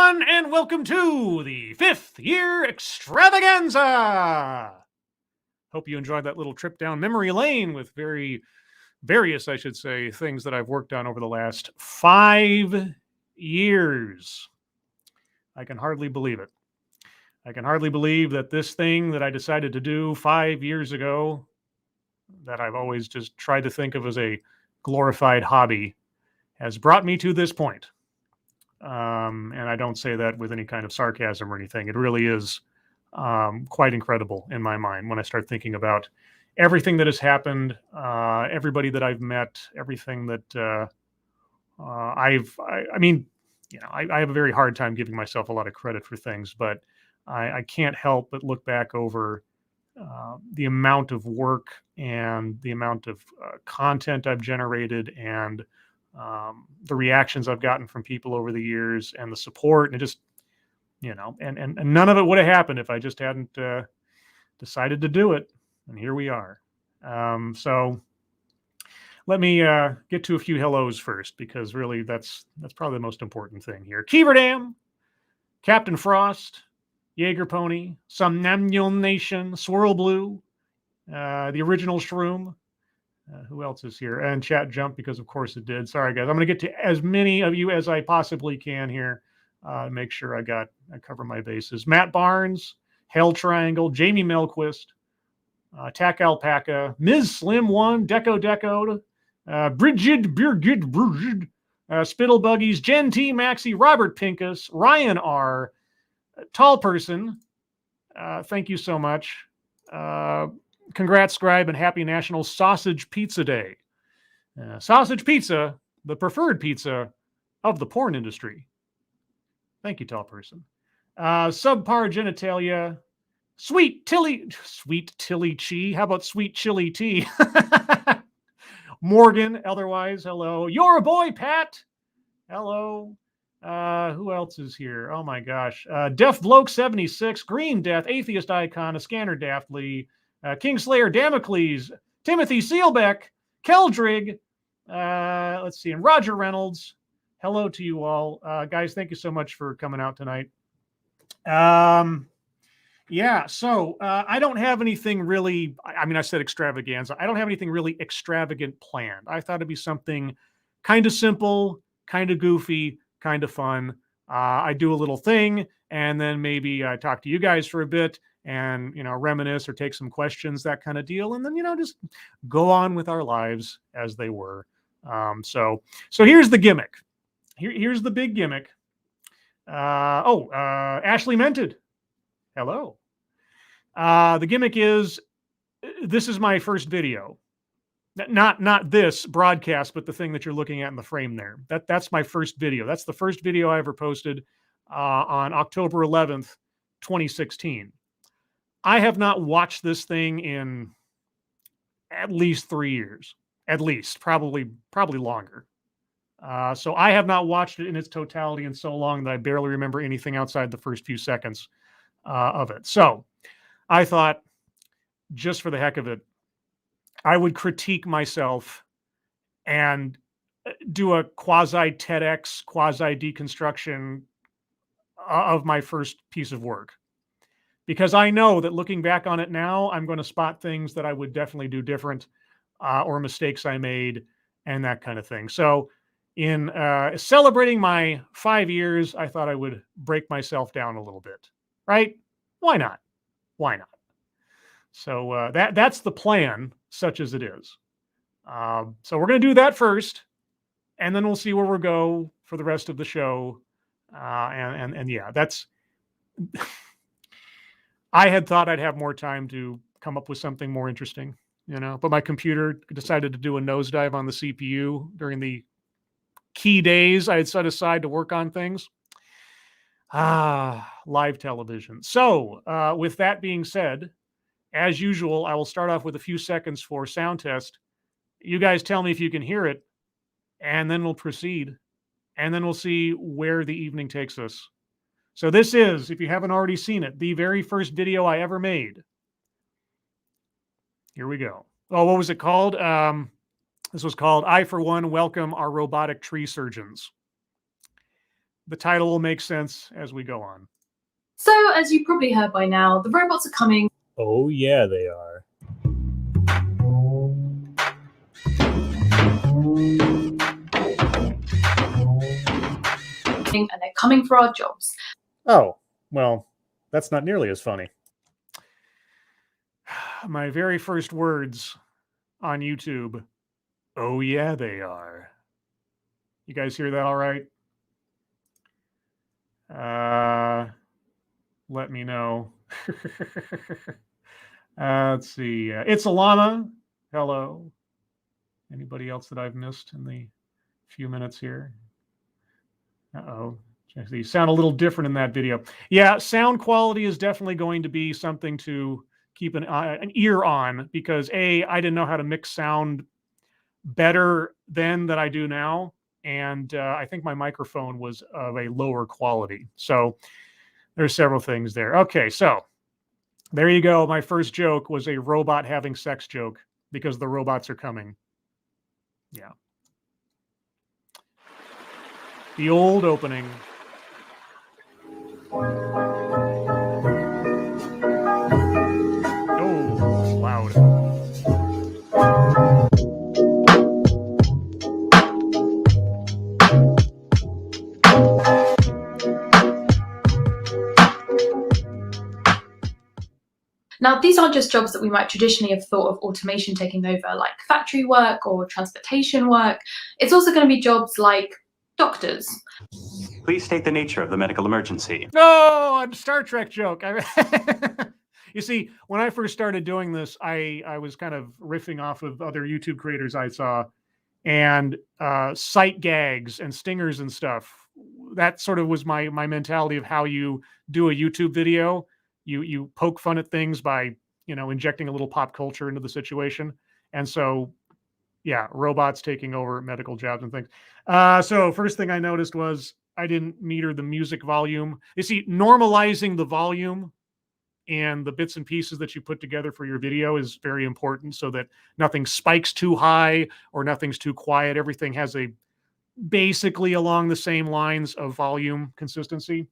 everyone, and welcome to the 5th year extravaganza. Hope you enjoyed that little trip down memory lane with various, I should say, things that I've worked on over the last 5 years. I can hardly believe it. I can hardly believe that this thing that I decided to do 5 years ago, that I've always just tried to think of as a glorified hobby, has brought me to this point. And I don't say that with any kind of sarcasm or anything. It really is quite incredible in my mind when I start thinking about everything that has happened, everybody that I've met, everything that I have a very hard time giving myself a lot of credit for things, but I can't help but look back over the amount of work and the amount of content I've generated and the reactions I've gotten from people over the years and the support, and it just, and none of it would have happened if I just hadn't decided to do it. And here we are. So let me get to a few hellos first, because really that's probably the most important thing here. Keeverdam, Captain Frost, Jaeger Pony, Somnambulant Nation, Swirl Blue, the original Shroom. Who else is here? And chat jumped because, of course, it did. Sorry, guys. I'm going to get to as many of you as I possibly can here. Make sure I cover my bases. Matt Barnes, Hell Triangle, Jamie Melquist, Tack Alpaca, Ms. Slim One, Deco, Bridget, Spittle Buggies, Jen T, Maxie, Robert Pincus, Ryan R, Tall Person. Thank you so much. Congrats, Scribe, and happy National Sausage Pizza Day. Sausage pizza, the preferred pizza of the porn industry. Thank you, Tall Person. Subpar Genitalia, Sweet Tilly Chi. How about Sweet Chili Tea? Morgan, otherwise, hello. You're a boy, Pat. Hello. Who else is here? Oh my gosh. Deaf Bloke 76, Green Death, Atheist Icon, a Scanner Daftly, Kingslayer Damocles, Timothy Seelbeck, Keldrig, let's see, and Roger Reynolds. Hello to you all. Guys, thank you so much for coming out tonight. So I don't have anything really, I said extravaganza. I don't have anything really extravagant planned. I thought it'd be something kind of simple, kind of goofy, kind of fun. I do a little thing, and then maybe I talk to you guys for a bit and, reminisce or take some questions, that kind of deal. And then, just go on with our lives as they were. So here's the gimmick. Here's the big gimmick. Ashley Mented. Hello. The gimmick is, this is my first video. Not this broadcast, but the thing that you're looking at in the frame there. That's my first video. That's the first video I ever posted on October 11th, 2016. I have not watched this thing in at least 3 years. At least, probably longer. So I have not watched it in its totality in so long that I barely remember anything outside the first few seconds of it. So I thought, just for the heck of it, I would critique myself and do a quasi TEDx, quasi deconstruction of my first piece of work. Because I know that looking back on it now, I'm going to spot things that I would definitely do different, or mistakes I made and that kind of thing. So in celebrating my 5 years, I thought I would break myself down a little bit, right? Why not? Why not? So that's the plan, such as it is. So we're going to do that first, and then we'll see where we go for the rest of the show. And yeah, that's... I had thought I'd have more time to come up with something more interesting, but my computer decided to do a nosedive on the CPU during the key days I had set aside to work on things. Live television. So with that being said, as usual, I will start off with a few seconds for sound test. You guys tell me if you can hear it, and then we'll proceed, and then we'll see where the evening takes us. So this is, if you haven't already seen it, the very first video I ever made. Here we go. Oh, what was it called? This was called I, for One, Welcome Our Robotic Tree Surgeons. the title will make sense as we go on. So, as you probably heard by now, the robots are coming. Oh, yeah, they are. And they're coming for our jobs. Oh, well, that's not nearly as funny. My very first words on YouTube. Oh, yeah, they are. You guys hear that all right? Let me know. Let's see. It's Alana. Hello. Anybody else that I've missed in the few minutes here? Uh-oh. You sound a little different in that video. Yeah, sound quality is definitely going to be something to keep an ear on, because I didn't know how to mix sound better then than I do now. And I think my microphone was of a lower quality. So there's several things there. Okay, so there you go. My first joke was a robot having sex joke because the robots are coming. Yeah. The old opening. Oh, it's loud. Now, these aren't just jobs that we might traditionally have thought of automation taking over, like factory work or transportation work. It's also going to be jobs like doctors. Please state the nature of the medical emergency. No, a Star Trek joke. You see, when I first started doing this, I was kind of riffing off of other YouTube creators I saw, and sight gags and stingers and stuff. That sort of was my mentality of how you do a YouTube video. You poke fun at things by, injecting a little pop culture into the situation. And so, yeah, robots taking over medical jobs and things. So first thing I noticed was I didn't meter the music volume. You see, normalizing the volume and the bits and pieces that you put together for your video is very important, so that nothing spikes too high or nothing's too quiet. Everything has a basically along the same lines of volume consistency.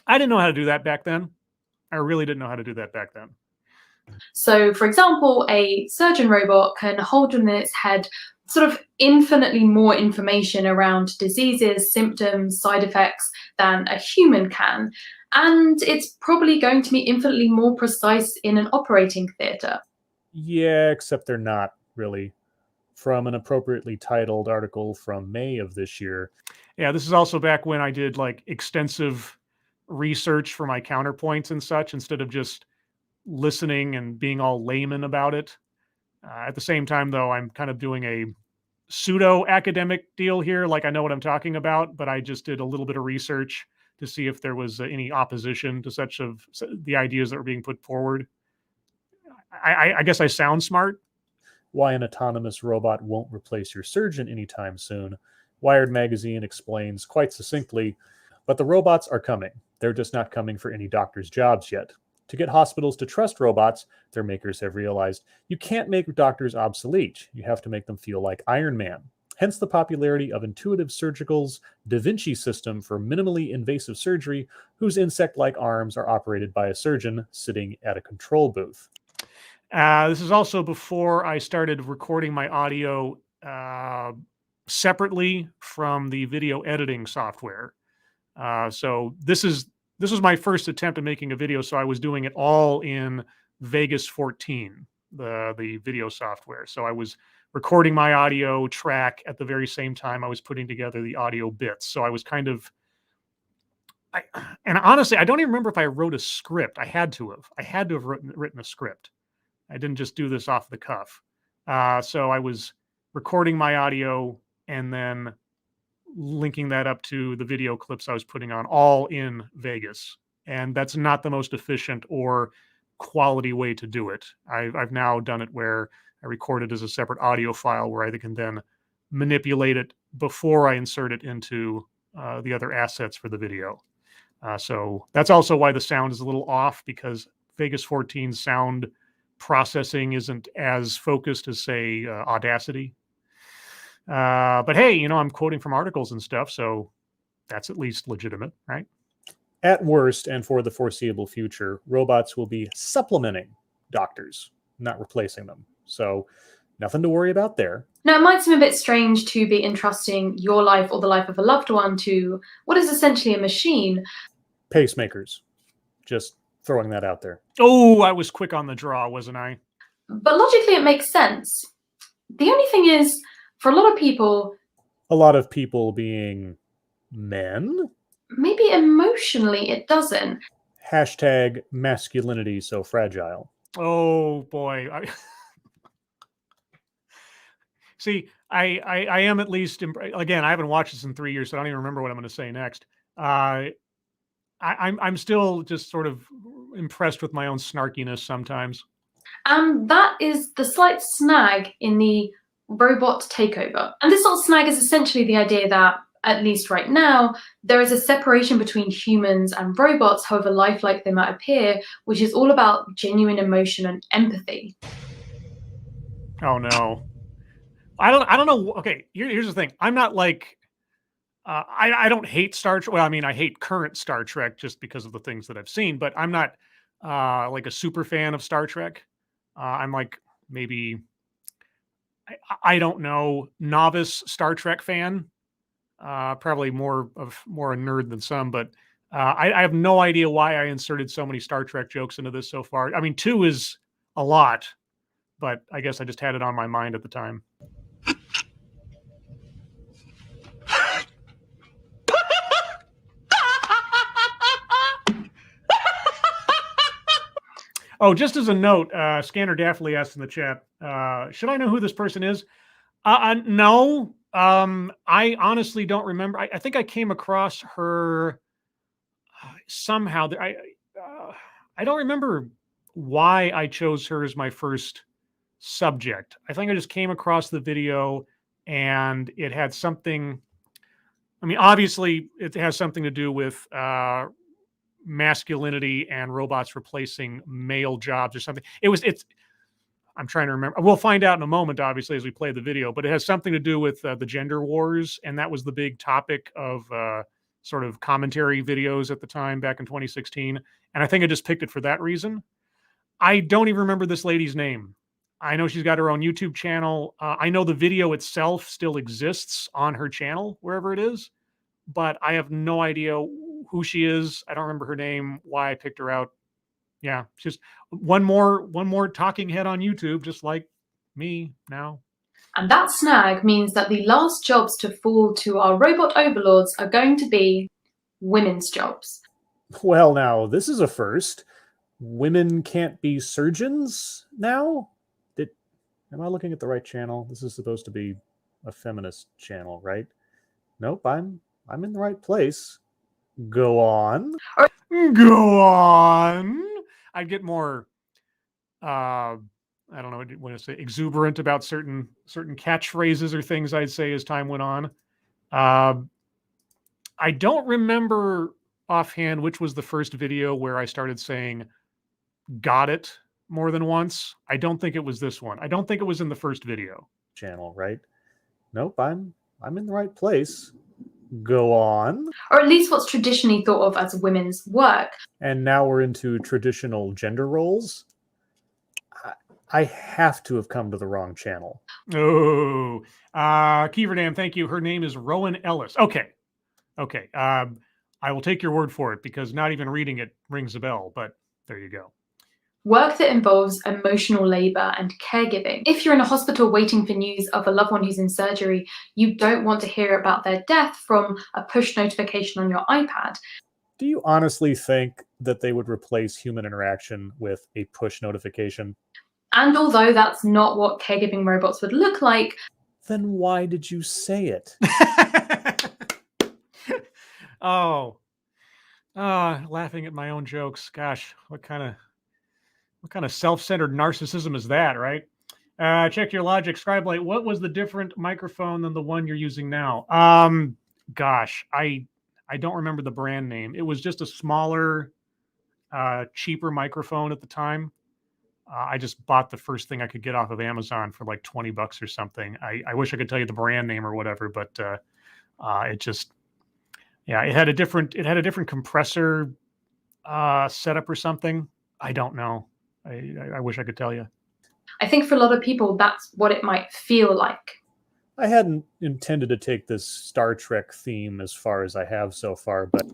I didn't know how to do that back then. I really didn't know how to do that back then. So, for example, a surgeon robot can hold in its head sort of infinitely more information around diseases, symptoms, side effects than a human can. And it's probably going to be infinitely more precise in an operating theater. Yeah, except they're not really. From an appropriately titled article from May of this year. Yeah, this is also back when I did like extensive research for my counterpoints and such, instead of just listening and being all layman about it. At the same time, though, I'm kind of doing a pseudo academic deal here. Like, I know what I'm talking about, but I just did a little bit of research to see if there was any opposition to such of the ideas that were being put forward. I guess I sound smart. Why an autonomous robot won't replace your surgeon anytime soon, Wired magazine explains quite succinctly, but the robots are coming. They're just not coming for any doctor's jobs yet. To get hospitals to trust robots, their makers have realized you can't make doctors obsolete. You have to make them feel like Iron Man. Hence the popularity of Intuitive Surgical's Da Vinci system for minimally invasive surgery, whose insect-like arms are operated by a surgeon sitting at a control booth. This is also before I started recording my audio separately from the video editing software. So this was my first attempt at making a video, so I was doing it all in Vegas 14, the video software. So I was recording my audio track at the very same time I was putting together the audio bits. So I was kind of, and honestly, I don't even remember if I wrote a script. I had to have written a script. I didn't just do this off the cuff. So I was recording my audio and then linking that up to the video clips I was putting on, all in Vegas. And that's not the most efficient or quality way to do it. I've now done it where I record it as a separate audio file where I can then manipulate it before I insert it into the other assets for the video. So that's also why the sound is a little off, because Vegas 14's sound processing isn't as focused as, say, Audacity. But hey, I'm quoting from articles and stuff, so That's at least legitimate, right? At worst, and for the foreseeable future, robots will be supplementing doctors, not replacing them. So nothing to worry about there. Now, it might seem a bit strange to be entrusting your life or the life of a loved one to what is essentially a machine. Pacemakers. Just throwing that out there. Oh, I was quick on the draw, wasn't I? But logically, it makes sense. The only thing is, for a lot of people, A lot of people being men? maybe emotionally it doesn't. Hashtag masculinity so fragile. Oh boy. See, I am at least, again, I haven't watched this in 3 years, so I don't even remember what I'm going to say next. I'm still just sort of impressed with my own snarkiness sometimes. And that is the slight snag in the robot takeover. And this little snag is essentially the idea that, at least right now, there is a separation between humans and robots, however lifelike they might appear, which is all about genuine emotion and empathy. Oh no. I don't know. Okay, here's the thing. I'm not like, I don't hate Star Trek. Well, I mean, I hate current Star Trek just because of the things that I've seen, but I'm not like a super fan of Star Trek. I'm like maybe, I don't know, novice Star Trek fan. Probably more a nerd than some, but I have no idea why I inserted so many Star Trek jokes into this so far. I mean, 2 is a lot, but I guess I just had it on my mind at the time. Oh, just as a note, Scanner Daffley asked in the chat, should I know who this person is? No. I honestly don't remember. I think I came across her somehow. I don't remember why I chose her as my first subject. I think I just came across the video and it had something. I mean, obviously, it has something to do with masculinity and robots replacing male jobs or something. I'm trying to remember. We'll find out in a moment, obviously, as we play the video, but it has something to do with the gender wars. And that was the big topic of sort of commentary videos at the time back in 2016. And I think I just picked it for that reason. I don't even remember this lady's name. I know she's got her own YouTube channel. I know the video itself still exists on her channel, wherever it is, but I have no idea who she is. I don't remember her name, why I picked her out. Yeah, just one more talking head on YouTube, just like me now. And that snag means that the last jobs to fall to our robot overlords are going to be women's jobs. Well, now, this is a first. Women can't be surgeons now? Am I looking at the right channel? This is supposed to be a feminist channel, right? Nope, I'm in the right place. Go on. Go on. I'd get more, I don't know what you want to say, exuberant about certain catchphrases or things I'd say as time went on. I don't remember offhand which was the first video where I started saying "got it" more than once. I don't think it was this one. I don't think it was in the first video. Channel, right? Nope, I'm in the right place. Go on. Or at least what's traditionally thought of as women's work. And now we're into traditional gender roles. I have to have come to the wrong channel. Oh, Keeverdam, thank you. Her name is Rowan Ellis. Okay. I will take your word for it because not even reading it rings a bell, but there you go. Work that involves emotional labor and caregiving. If you're in a hospital waiting for news of a loved one who's in surgery, you don't want to hear about their death from a push notification on your iPad. Do you honestly think that they would replace human interaction with a push notification? And although that's not what caregiving robots would look like, then why did you say it? Laughing at my own jokes. Gosh, what kind of self-centered narcissism is that, right? Check your logic. Scribelight, what was the different microphone than the one you're using now? Gosh, I don't remember the brand name. It was just a smaller, cheaper microphone at the time. I just bought the first thing I could get off of Amazon for like $20 or something. I wish I could tell you the brand name or whatever, but it just, Yeah, it had a different compressor setup or something. I don't know. I wish I could tell you. I think for a lot of people, that's what it might feel like. I hadn't intended to take this Star Trek theme as far as I have so far, but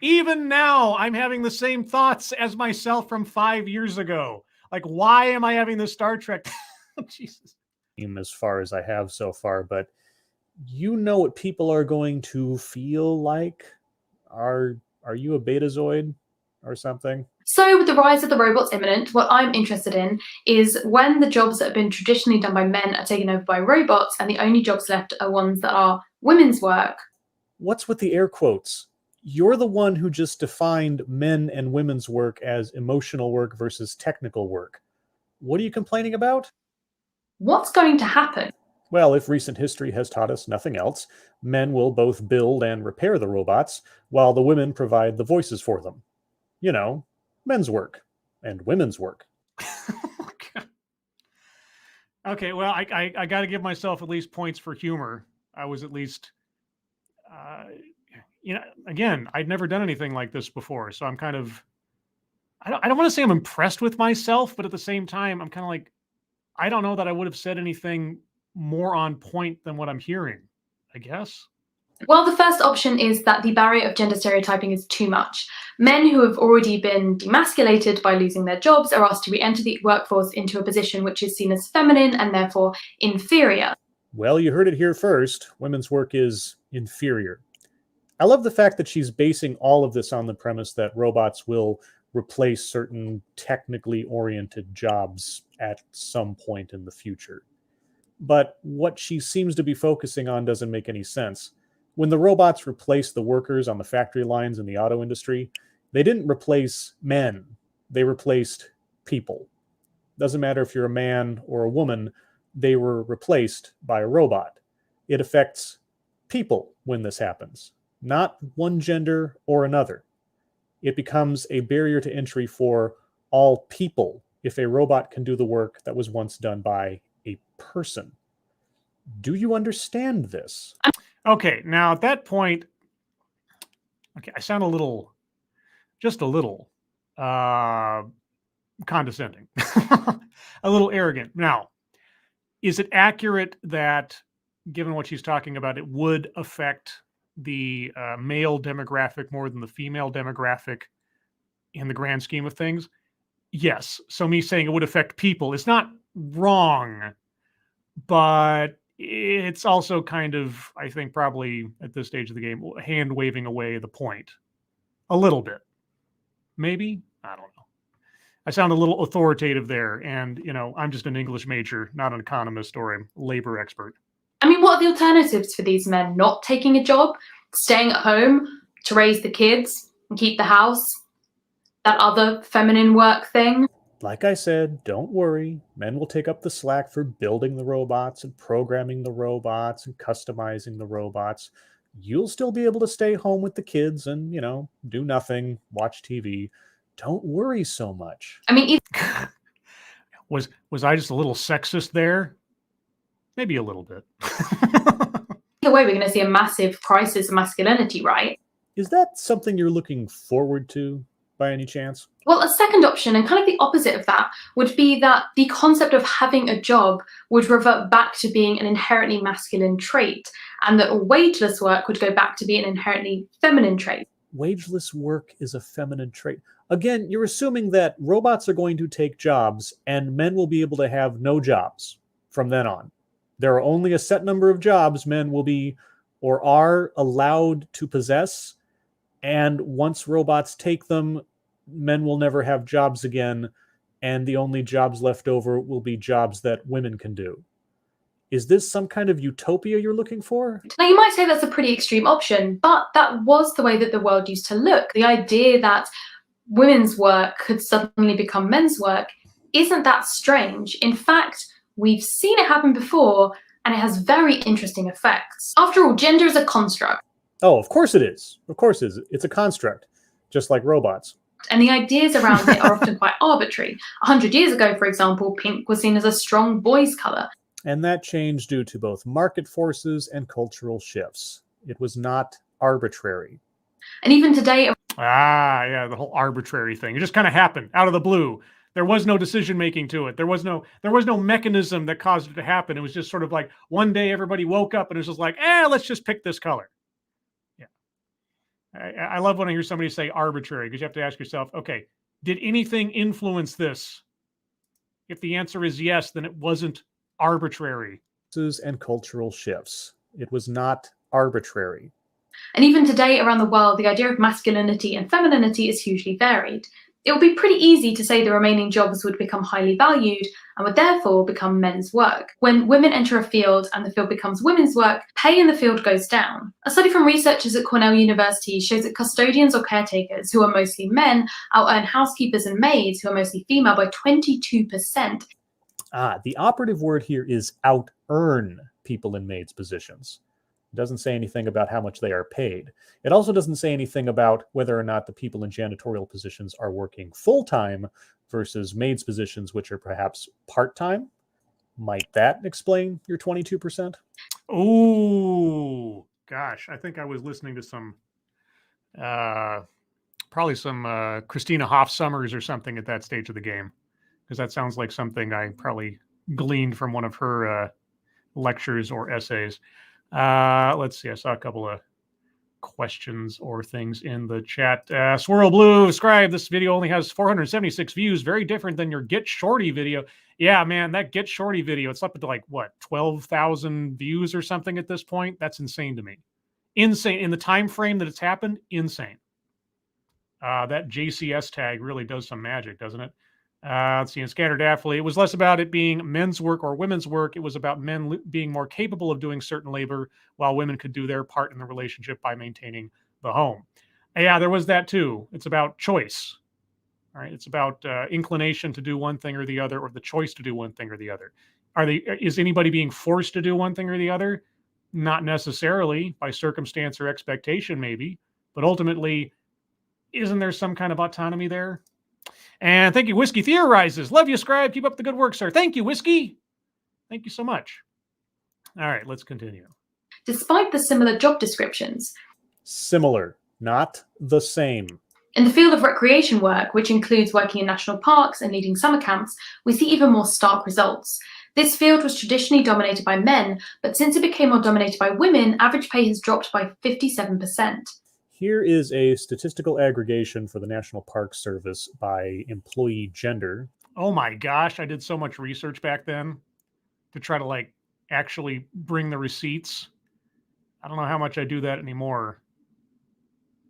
even now, I'm having the same thoughts as myself from 5 years ago. Like, why am I having this Star Trek? Jesus. as far as I have so far, but you know what people are going to feel like? Are you a betazoid or something? So with the rise of the robots imminent, what I'm interested in is when the jobs that have been traditionally done by men are taken over by robots and the only jobs left are ones that are women's work. What's with the air quotes? You're the one who just defined men and women's work as emotional work versus technical work. What are you complaining about? What's going to happen? Well, if recent history has taught us nothing else, men will both build and repair the robots, while the women provide the voices for them. You know, men's work and women's work. Okay, well, I got to give myself at least points for humor. I was at least, again, I'd never done anything like this before, so I'm kind of, I don't want to say I'm impressed with myself, but at the same time, I'm kind of like, I don't know that I would have said anything more on point than what I'm hearing, I guess. Well, the first option is that the barrier of gender stereotyping is too much. Men who have already been demasculated by losing their jobs are asked to re-enter the workforce into a position which is seen as feminine and therefore inferior. Well, you heard it here first. Women's work is inferior. I love the fact that she's basing all of this on the premise that robots will replace certain technically oriented jobs at some point in the future. But what she seems to be focusing on doesn't make any sense. When the robots replaced the workers on the factory lines in the auto industry, they didn't replace men. They replaced people. Doesn't matter if you're a man or a woman, they were replaced by a robot. It affects people when this happens, not one gender or another. It becomes a barrier to entry for all people if a robot can do the work that was once done by a person. Do you understand this? Okay, now at that point, okay, I sound just a little condescending, a little arrogant. Now, is it accurate that, given what she's talking about, it would affect the male demographic more than the female demographic in the grand scheme of things? Yes. So me saying it would affect people is not wrong, but it's also kind of, I think, probably at this stage of the game, hand waving away the point a little bit. Maybe? I don't know. I sound a little authoritative there. And, I'm just an English major, not an economist or a labor expert. I mean, what are the alternatives for these men not taking a job, staying at home to raise the kids and keep the house? That other feminine work thing? Like I said, don't worry. Men will take up the slack for building the robots and programming the robots and customizing the robots. You'll still be able to stay home with the kids and, do nothing, watch TV. Don't worry so much. I mean, Was I just a little sexist there? Maybe a little bit. either way, we're going to see a massive crisis of masculinity, right? Is that something you're looking forward to by any chance? Well, a second option, and kind of the opposite of that, would be that the concept of having a job would revert back to being an inherently masculine trait, and that wageless work would go back to being an inherently feminine trait. Wageless work is a feminine trait. Again, you're assuming that robots are going to take jobs and men will be able to have no jobs from then on. There are only a set number of jobs men will be or are allowed to possess, and once robots take them, men will never have jobs again, and the only jobs left over will be jobs that women can do. Is this some kind of utopia you're looking for? Now, you might say that's a pretty extreme option, but that was the way that the world used to look. The idea that women's work could suddenly become men's work isn't that strange. In fact, we've seen it happen before, and it has very interesting effects. After all, gender is a construct. Oh, of course it is. Of course it is. It's a construct, just like robots. And the ideas around it are often quite arbitrary. 100 years ago, for example, pink was seen as a strong boy's colour. And that changed due to both market forces and cultural shifts. It was not arbitrary. And even today, Ah, yeah, the whole arbitrary thing. It just kind of happened out of the blue. There was no decision making to it. There was no mechanism that caused it to happen. It was just sort of like one day everybody woke up and it was just like, let's just pick this color. Yeah. I love when I hear somebody say arbitrary, because you have to ask yourself, okay, did anything influence this? If the answer is yes, then it wasn't arbitrary. And cultural shifts. It was not arbitrary. And even today around the world, the idea of masculinity and femininity is hugely varied. It would be pretty easy to say the remaining jobs would become highly valued and would therefore become men's work. When women enter a field and the field becomes women's work, pay in the field goes down. A study from researchers at Cornell University shows that custodians or caretakers, who are mostly men, out-earn housekeepers and maids, who are mostly female, by 22%. The operative word here is out-earn people in maids' positions. It doesn't say anything about how much they are paid. It also doesn't say anything about whether or not the people in janitorial positions are working full-time versus maids' positions, which are perhaps part-time. Might that explain your 22%? Oh, gosh. I think I was listening to some, probably some Christina Hoff Summers or something at that stage of the game, because that sounds like something I probably gleaned from one of her lectures or essays. Let's see. I saw a couple of questions or things in the chat. Swirl Blue, subscribe. This video only has 476 views. Very different than your Get Shorty video. Yeah, man, that Get Shorty video, it's up to like, what, 12,000 views or something at this point? That's insane to me. Insane. In the time frame that it's happened, insane. That JCS tag really does some magic, doesn't it? Let's see, in Scattered Daphne, it was less about it being men's work or women's work. It was about men being more capable of doing certain labor while women could do their part in the relationship by maintaining the home. Yeah, there was that too. It's about choice. All right, it's about inclination to do one thing or the other, or the choice to do one thing or the other. Is anybody being forced to do one thing or the other? Not necessarily, by circumstance or expectation, maybe. But ultimately, isn't there some kind of autonomy there? And thank you, Whiskey Theorizes. Love you, Scribe. Keep up the good work, sir. Thank you, Whiskey. Thank you so much. All right, let's continue. Despite the similar job descriptions. Similar, not the same. In the field of recreation work, which includes working in national parks and leading summer camps, we see even more stark results. This field was traditionally dominated by men, but since it became more dominated by women, average pay has dropped by 57%. Here is a statistical aggregation for the National Park Service by employee gender. Oh my gosh, I did so much research back then to try to like actually bring the receipts. I don't know how much I do that anymore.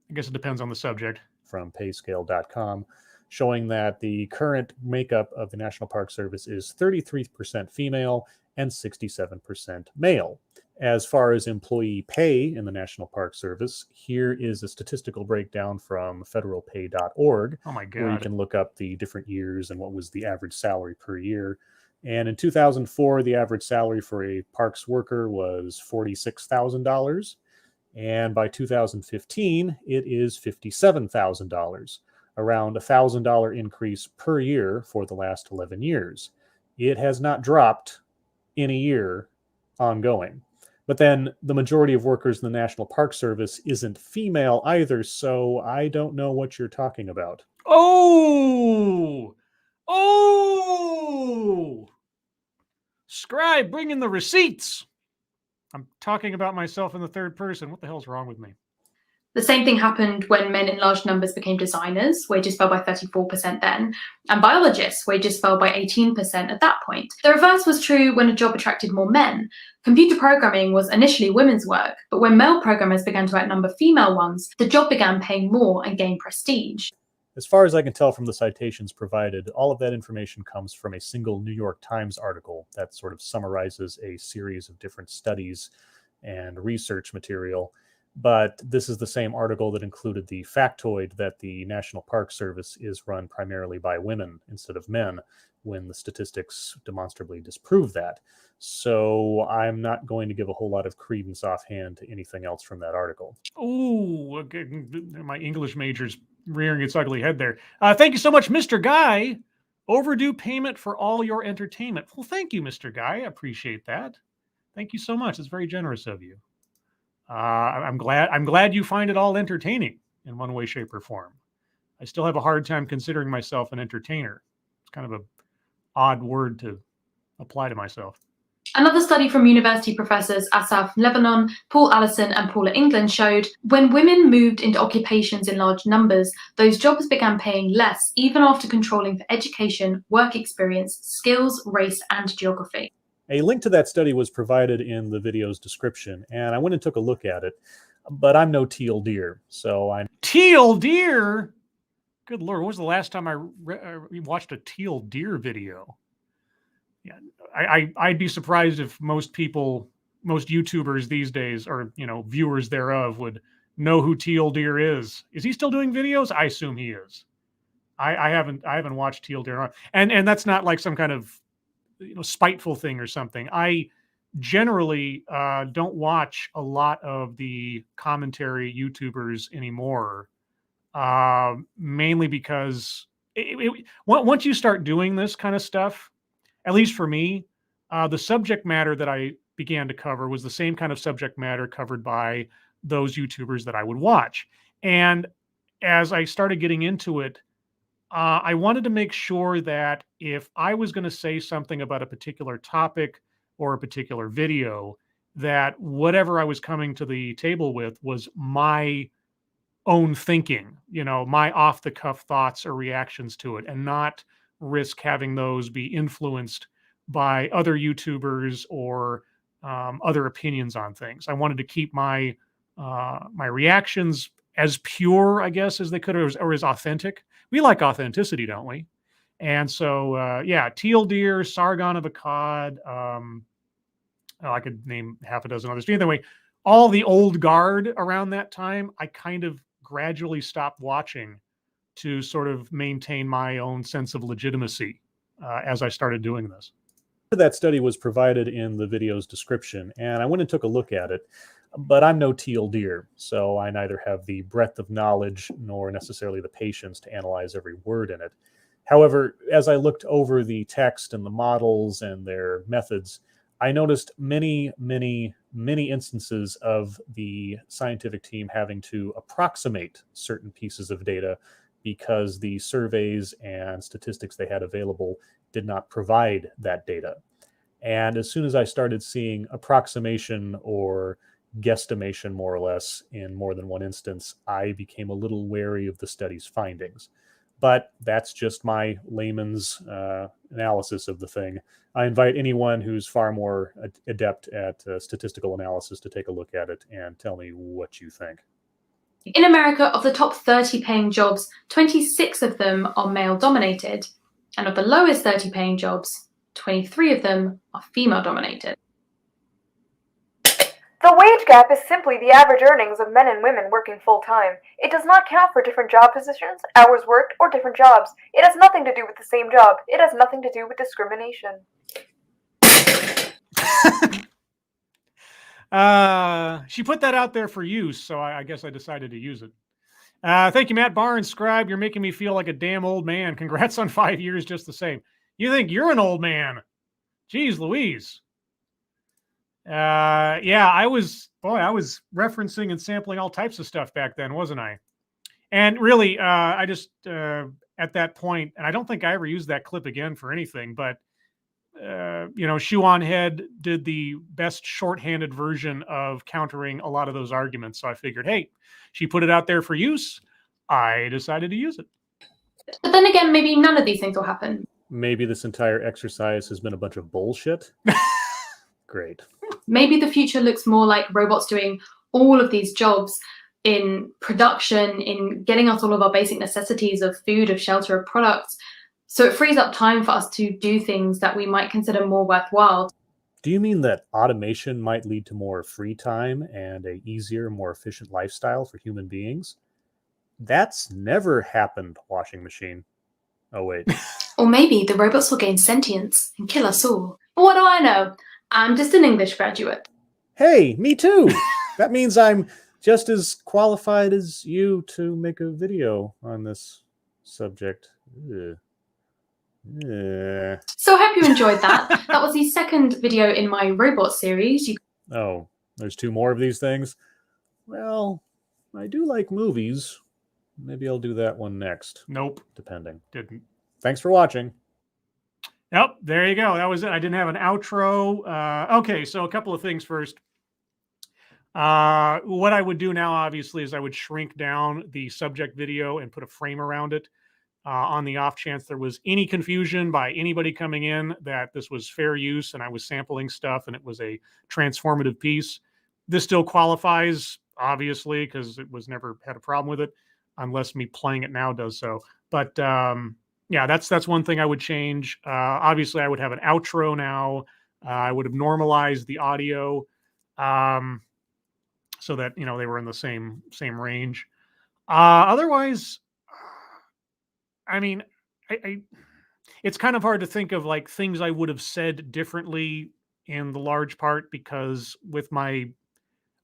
I guess it depends on the subject. From payscale.com, showing that the current makeup of the National Park Service is 33% female and 67% male. As far as employee pay in the National Park Service, here is a statistical breakdown from federalpay.org. Oh my God. Where you can look up the different years and what was the average salary per year. And in 2004, the average salary for a parks worker was $46,000. And by 2015, it is $57,000, around $1,000 increase per year for the last 11 years. It has not dropped in a year ongoing. But then the majority of workers in the National Park Service isn't female either, so I don't know what you're talking about. Oh! Scribe, bring in the receipts. I'm talking about myself in the third person. What the hell's wrong with me? The same thing happened when men in large numbers became designers. Wages fell by 34% then. And biologists, wages fell by 18% at that point. The reverse was true when a job attracted more men. Computer programming was initially women's work, but when male programmers began to outnumber female ones, the job began paying more and gained prestige. As far as I can tell from the citations provided, all of that information comes from a single New York Times article that sort of summarizes a series of different studies and research material. But this is the same article that included the factoid that the National Park Service is run primarily by women instead of men, when the statistics demonstrably disprove that. So I'm not going to give a whole lot of credence offhand to anything else from that article. Oh, okay. My English major's rearing its ugly head there. Thank you so much, Mr. Guy. Overdue payment for all your entertainment. Well, thank you, Mr. Guy. I appreciate that. Thank you so much. It's very generous of you. I'm glad you find it all entertaining in one way, shape, or form. I still have a hard time considering myself an entertainer. It's kind of an odd word to apply to myself. Another study from university professors Asaf Lebanon, Paul Allison, and Paula England showed when women moved into occupations in large numbers, those jobs began paying less, even after controlling for education, work experience, skills, race, and geography. A link to that study was provided in the video's description, and I went and took a look at it. But I'm no teal deer, so I'm... Teal deer? Good Lord, when was the last time I watched a teal deer video? Yeah, I'd be surprised if most YouTubers these days, or viewers thereof, would know who Teal Deer is. Is he still doing videos? I assume he is. I haven't watched Teal Deer, and that's not like some kind of spiteful thing or something. I generally don't watch a lot of the commentary YouTubers anymore, mainly because once you start doing this kind of stuff, at least for me, the subject matter that I began to cover was the same kind of subject matter covered by those YouTubers that I would watch. And as I started getting into it, I wanted to make sure that if I was going to say something about a particular topic or a particular video, that whatever I was coming to the table with was my own thinking, my off-the-cuff thoughts or reactions to it, and not risk having those be influenced by other YouTubers or other opinions on things. I wanted to keep my reactions as pure, I guess, as they could, or as authentic. We like authenticity, don't we? And so, yeah, Teal Deer, Sargon of Akkad, I could name half a dozen others. But anyway, all the old guard around that time, I kind of gradually stopped watching to sort of maintain my own sense of legitimacy as I started doing this. That study was provided in the video's description, and I went and took a look at it. But I'm no teal deer, so I neither have the breadth of knowledge nor necessarily the patience to analyze every word in it. However, as I looked over the text and the models and their methods, I noticed many instances of the scientific team having to approximate certain pieces of data because the surveys and statistics they had available did not provide that data. And as soon as I started seeing approximation or guesstimation, more or less, in more than one instance, I became a little wary of the study's findings. But that's just my layman's analysis of the thing. I invite anyone who's far more adept at statistical analysis to take a look at it and tell me what you think. In America, of the top 30 paying jobs, 26 of them are male-dominated. And of the lowest 30 paying jobs, 23 of them are female-dominated. The wage gap is simply the average earnings of men and women working full-time. It does not count for different job positions, hours worked, or different jobs. It has nothing to do with the same job. It has nothing to do with discrimination. She put that out there for use, so I guess I decided to use it. Thank you, Matt Barnes. Scribe, you're making me feel like a damn old man. Congrats on 5 years just the same. You think you're an old man? Jeez Louise. Yeah, I was referencing and sampling all types of stuff back then, wasn't I? And really, I just, at that point, and I don't think I ever used that clip again for anything, but, Shoe on Head did the best shorthanded version of countering a lot of those arguments. So I figured, hey, she put it out there for use. I decided to use it. But then again, maybe none of these things will happen. Maybe this entire exercise has been a bunch of bullshit. Great. Maybe the future looks more like robots doing all of these jobs in production, in getting us all of our basic necessities of food, of shelter, of products. So it frees up time for us to do things that we might consider more worthwhile. Do you mean that automation might lead to more free time and an easier, more efficient lifestyle for human beings? That's never happened, washing machine. Oh, wait. Or maybe the robots will gain sentience and kill us all. But what do I know? I'm just an English graduate. Hey, me too. That means I'm just as qualified as you to make a video on this subject. Ugh. Yeah. So I hope you enjoyed that. That was the second video in my robot series. Oh, there's 2 more of these things? Well, I do like movies. Maybe I'll do that one next. Nope. Depending. Didn't. Thanks for watching. Yep, there you go. That was it. I didn't have an outro. Okay, so a couple of things first. What I would do now, obviously, is I would shrink down the subject video and put a frame around it on the off chance there was any confusion by anybody coming in that this was fair use and I was sampling stuff and it was a transformative piece. This still qualifies, obviously, because it was never had a problem with it, unless me playing it now does so. But yeah, that's one thing I would change. Obviously, I would have an outro now. I would have normalized the audio so that they were in the same range. Otherwise, I mean, it's kind of hard to think of like things I would have said differently in the large part, because with my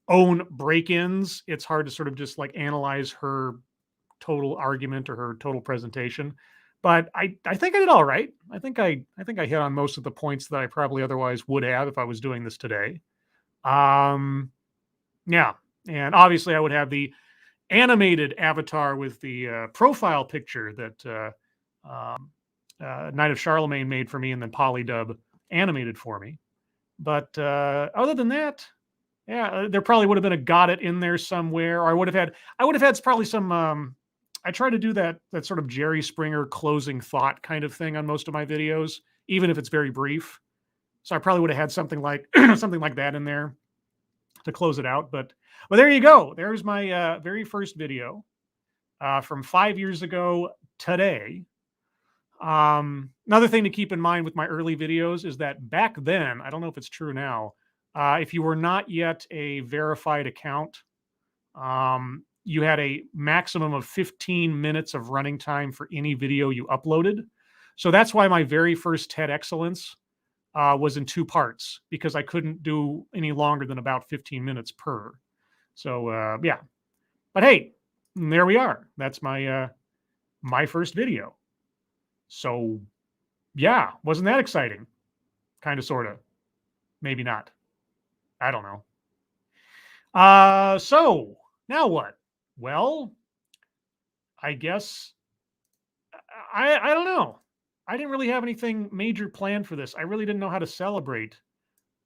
own break-ins, it's hard to sort of just like analyze her total argument or her total presentation. But I think I did all right. I think I hit on most of the points that I probably otherwise would have if I was doing this today. Yeah, and obviously I would have the animated avatar with the profile picture that Knight of Charlemagne made for me, and then Polydub animated for me. But other than that, yeah, there probably would have been a got it in there somewhere, or I would have had probably some. I try to do that sort of Jerry Springer closing thought kind of thing on most of my videos, even if it's very brief. So I probably would have had something like something like that in there to close it out. But there you go. There's my very first video from 5 years ago today. Another thing to keep in mind with my early videos is that back then, I don't know if it's true now, if you were not yet a verified account, you had a maximum of 15 minutes of running time for any video you uploaded. So that's why my very first TED Excellence was in 2 parts, because I couldn't do any longer than about 15 minutes per. So yeah, but hey, there we are. That's my my first video. So yeah, wasn't that exciting? Kind of, sort of, maybe not. I don't know. So now what? Well, I guess I don't know. I didn't really have anything major planned for this. I really didn't know how to celebrate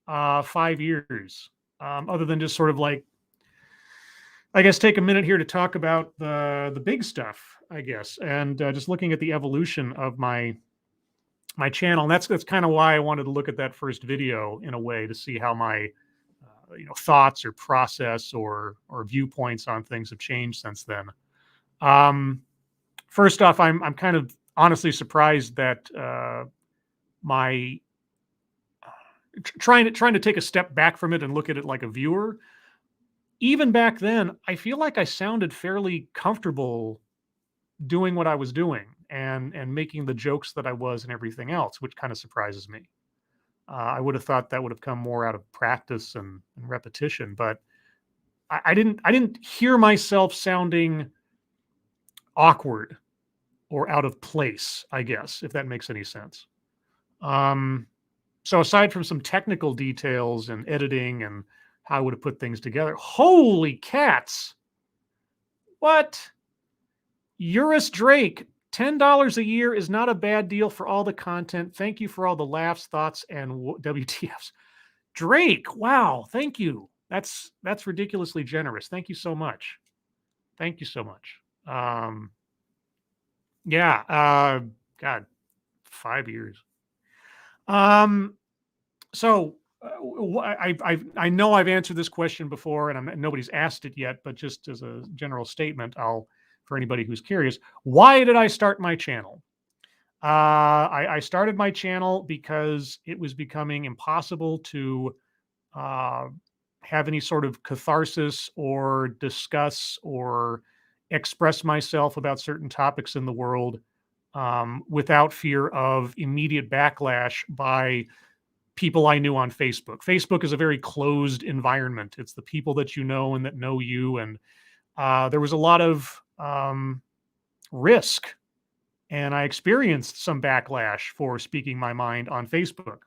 5 years, other than just sort of like, I guess, take a minute here to talk about the big stuff, I guess, and just looking at the evolution of my channel. And that's kind of why I wanted to look at that first video in a way, to see how my thoughts or process or viewpoints on things have changed since then. First off, I'm kind of honestly surprised that my trying to take a step back from it and look at it like a viewer. Even back then, I feel like I sounded fairly comfortable doing what I was doing and making the jokes that I was and everything else, which kind of surprises me. I would have thought that would have come more out of practice and repetition, but I didn't hear myself sounding awkward or out of place, I guess, if that makes any sense. So aside from some technical details and editing and how I would have put things together, holy cats! What? Eurus Drake, $10 a year is not a bad deal for all the content. Thank you for all the laughs, thoughts, and WTFs. Drake, wow, thank you. That's ridiculously generous. Thank you so much. Thank you so much. Yeah, God, 5 years. So I know I've answered this question before, and nobody's asked it yet, but just as a general statement, for anybody who's curious, why did I start my channel? I started my channel because it was becoming impossible to have any sort of catharsis or discuss or express myself about certain topics in the world without fear of immediate backlash by people I knew on Facebook. Facebook is a very closed environment. It's the people that you know and that know you. And there was a lot of risk and I experienced some backlash for speaking my mind on Facebook.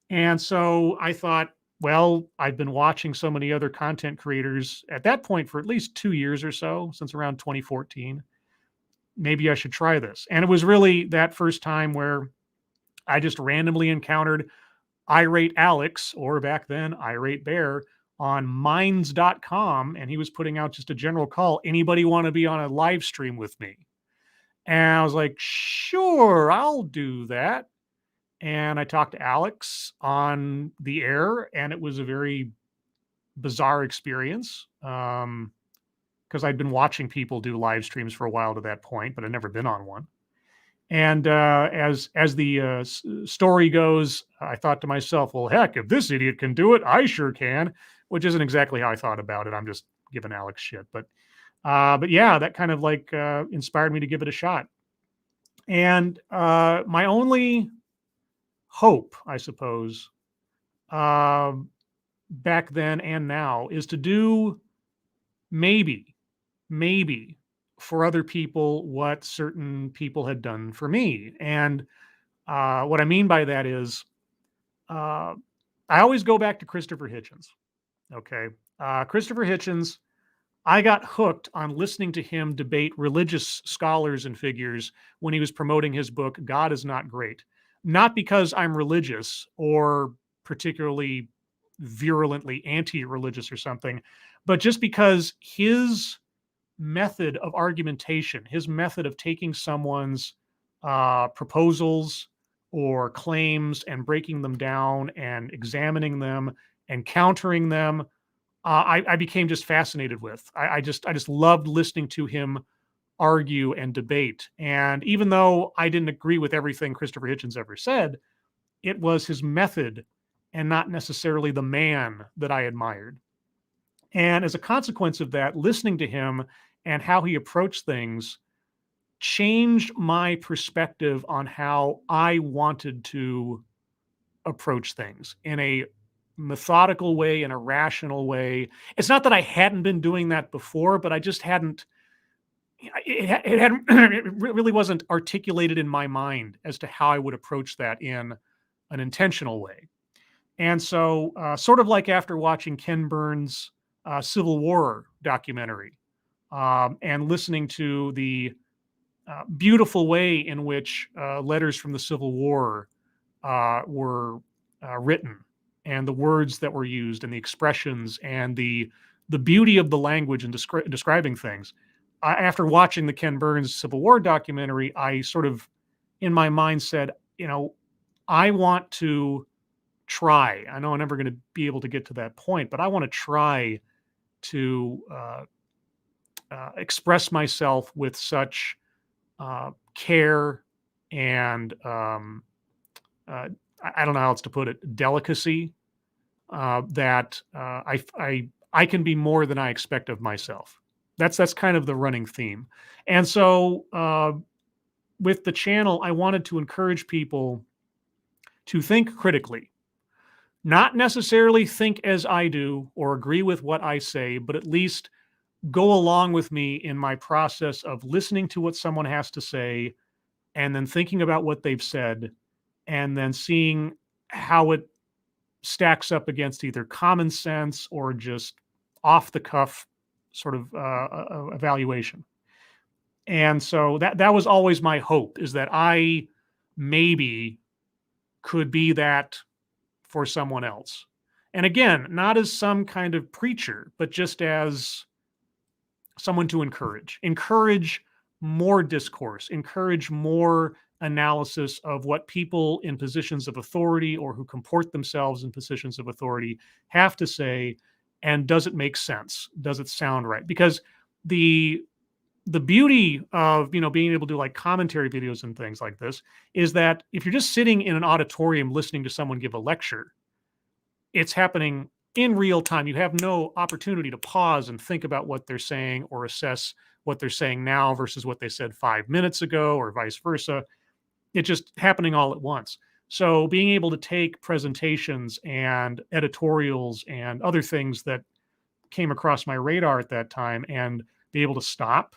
And so I thought, well, I've been watching so many other content creators at that point for at least 2 years or so, since around 2014. Maybe I should try this. And it was really that first time where I just randomly encountered Irate Alex, or back then Irate Bear, on minds.com, and he was putting out just a general call. Anybody want to be on a live stream with me? And I was like, sure, I'll do that. And I talked to Alex on the air, and it was a very bizarre experience because I'd been watching people do live streams for a while to that point, but I'd never been on one. And as the story goes, I thought to myself, well, heck, if this idiot can do it, I sure can, which isn't exactly how I thought about it. I'm just giving Alex shit. But yeah, that kind of like inspired me to give it a shot. And my only hope, I suppose, back then and now is to do maybe for other people what certain people had done for me. And what I mean by that is I always go back to Christopher Hitchens. Okay. Christopher Hitchens, I got hooked on listening to him debate religious scholars and figures when he was promoting his book, God is Not Great. Not because I'm religious or particularly virulently anti-religious or something, but just because his method of argumentation, his method of taking someone's proposals or claims and breaking them down and examining them and countering them, I became just fascinated with. I just loved listening to him argue and debate. And even though I didn't agree with everything Christopher Hitchens ever said, it was his method and not necessarily the man that I admired. And as a consequence of that, listening to him and how he approached things changed my perspective on how I wanted to approach things in a methodical way, in a rational way. It's not that I hadn't been doing that before, but I just hadn't, it really wasn't articulated in my mind as to how I would approach that in an intentional way. And so sort of like after watching Ken Burns' Civil War documentary and listening to the beautiful way in which letters from the Civil War were written, and the words that were used and the expressions and the beauty of the language in describing things. After watching the Ken Burns Civil War documentary, I sort of, in my mind, said, I want to try. I know I'm never going to be able to get to that point, but I want to try to express myself with such care and I don't know how else to put it, delicacy, that I can be more than I expect of myself. That's kind of the running theme. And so with the channel, I wanted to encourage people to think critically, not necessarily think as I do or agree with what I say, but at least go along with me in my process of listening to what someone has to say and then thinking about what they've said and then seeing how it stacks up against either common sense or just off the cuff sort of evaluation. And so that was always my hope, is that I maybe could be that for someone else. And again, not as some kind of preacher, but just as someone to encourage more discourse, encourage more analysis of what people in positions of authority or who comport themselves in positions of authority have to say, and does it make sense? Does it sound right? Because the beauty of being able to do like commentary videos and things like this is that if you're just sitting in an auditorium listening to someone give a lecture, it's happening in real time. You have no opportunity to pause and think about what they're saying or assess what they're saying now versus what they said 5 minutes ago or vice versa. It's just happening all at once. So being able to take presentations and editorials and other things that came across my radar at that time and be able to stop,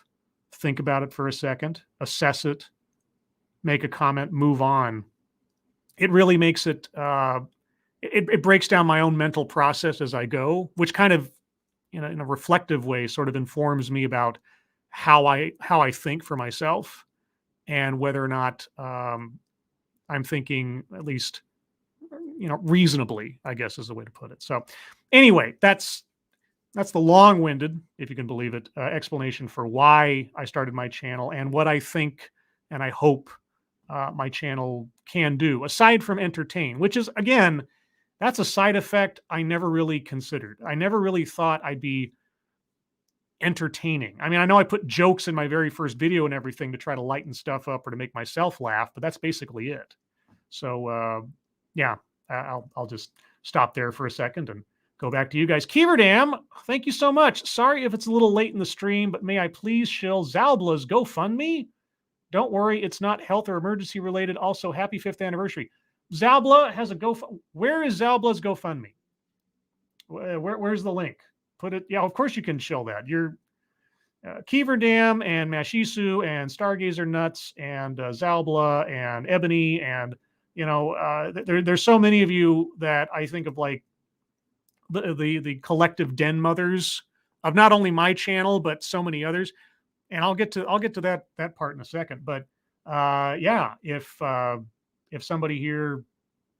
think about it for a second, assess it, make a comment, move on. It really makes it, it breaks down my own mental process as I go, which kind of, in a reflective way, sort of informs me about how I think for myself, and whether or not I'm thinking at least, reasonably, I guess is the way to put it. So anyway, that's the long-winded, if you can believe it, explanation for why I started my channel and what I think and I hope my channel can do, aside from entertain, which is, again, that's a side effect I never really considered. I never really thought I'd be entertaining. I mean, I know I put jokes in my very first video and everything to try to lighten stuff up or to make myself laugh, but that's basically it. So, yeah, I'll just stop there for a second and go back to you guys. Keeverdam, thank you so much. Sorry if it's a little late in the stream, but may I please shill Zalbla's GoFundMe? Don't worry, it's not health or emergency related. Also, happy 5th anniversary. Zalbla has a GoFundMe. Where is Zalbla's GoFundMe? Where's the link? Put it. Yeah, of course you can shill that. You're Keeverdam and Mashisu and Stargazer Nuts and Zalbla and Ebony and there's so many of you that I think of like the collective den mothers of not only my channel but so many others. And I'll get to that part in a second. But yeah, if somebody here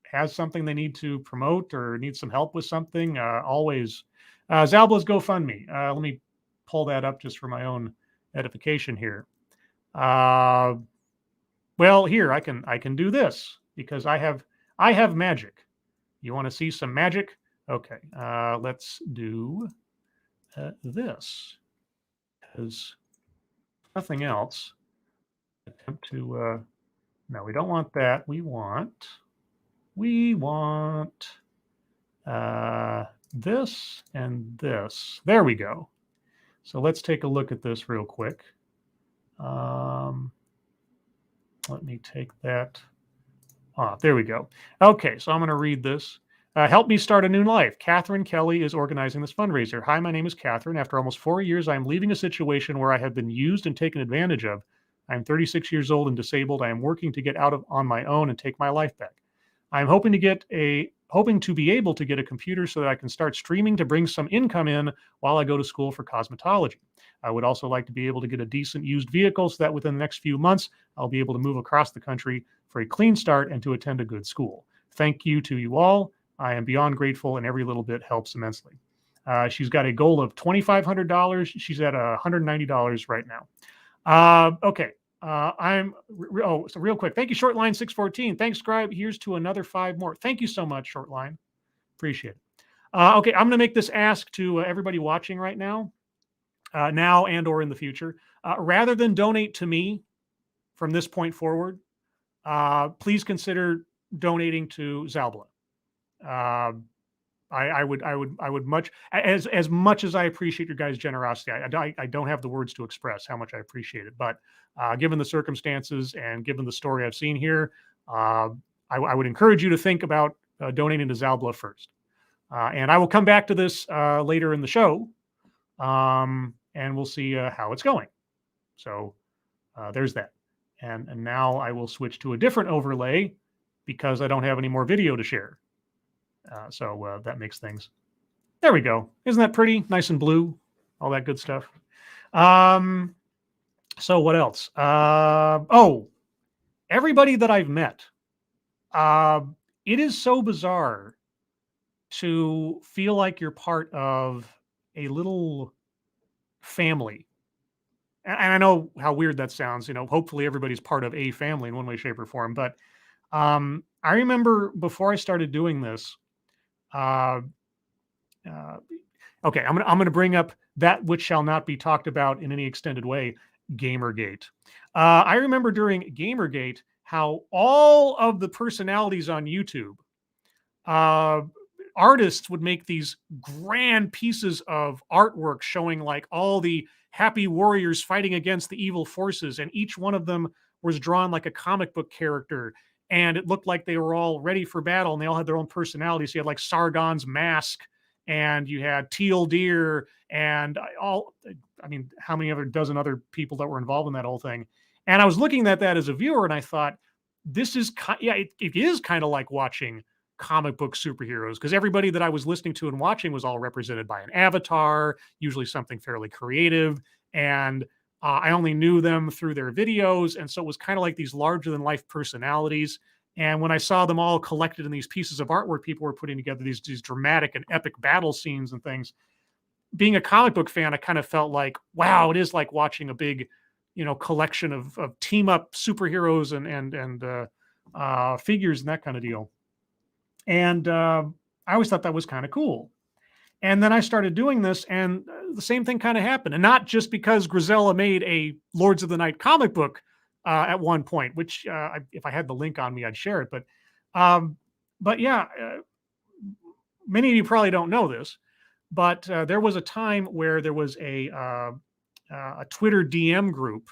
has something they need to promote or needs some help with something, always Zalbla's GoFundMe. Let me pull that up just for my own edification here. Well, here I can do this because I have magic. You want to see some magic? Okay, let's do this. Because nothing else. Attempt to no, we don't want that. We want this and this. There we go. So let's take a look at this real quick. Let me take that off. There we go. Okay, so I'm going to read this. Help me start a new life. Catherine Kelly is organizing this fundraiser. Hi, my name is Catherine. After almost 4 years, I'm leaving a situation where I have been used and taken advantage of. I'm 36 years old and disabled. I am working to get out on my own and take my life back. I'm hoping to be able to get a computer so that I can start streaming to bring some income in while I go to school for cosmetology. I would also like to be able to get a decent used vehicle so that within the next few months, I'll be able to move across the country for a clean start and to attend a good school. Thank you to you all. I am beyond grateful, and every little bit helps immensely. She's got a goal of $2,500. She's at $190 right now. Okay. So real quick. Thank you, Shortline 614. Thanks, Scribe. Here's to another 5 more. Thank you so much, Shortline. Appreciate it. Okay, I'm going to make this ask to everybody watching right now, now and or in the future. Rather than donate to me from this point forward, please consider donating to Zalbla. I would much as I appreciate your guys' generosity. I don't have the words to express how much I appreciate it. But given the circumstances and given the story I've seen here, I would encourage you to think about donating to Zalbla first. And I will come back to this later in the show, and we'll see how it's going. So there's that. And now I will switch to a different overlay because I don't have any more video to share. So that makes things. There we go. Isn't that pretty? Nice and blue. All that good stuff. So what else? Oh, everybody that I've met. It is so bizarre to feel like you're part of a little family. And I know how weird that sounds. Hopefully everybody's part of a family in one way, shape, or form. But I remember before I started doing this, okay, I'm gonna bring up that which shall not be talked about in any extended way, Gamergate. I remember during Gamergate how all of the personalities on YouTube, artists would make these grand pieces of artwork showing like all the happy warriors fighting against the evil forces, and each one of them was drawn like a comic book character. And it looked like they were all ready for battle, and they all had their own personalities. So you had like Sargon's mask, and you had Teal Deer, and how many other dozen other people that were involved in that whole thing. And I was looking at that as a viewer, and I thought, this is, it is kind of like watching comic book superheroes, because everybody that I was listening to and watching was all represented by an avatar, usually something fairly creative. And I only knew them through their videos. And so it was kind of like these larger than life personalities. And when I saw them all collected in these pieces of artwork, people were putting together these dramatic and epic battle scenes and things. Being a comic book fan, I kind of felt like, wow, it is like watching a big, collection of team up superheroes and figures and that kind of deal. And I always thought that was kind of cool. And then I started doing this, and the same thing kind of happened. And not just because Grisella made a Lords of the Night comic book at one point, which if I had the link on me, I'd share it. But yeah, many of you probably don't know this, but there was a time where there was a Twitter DM group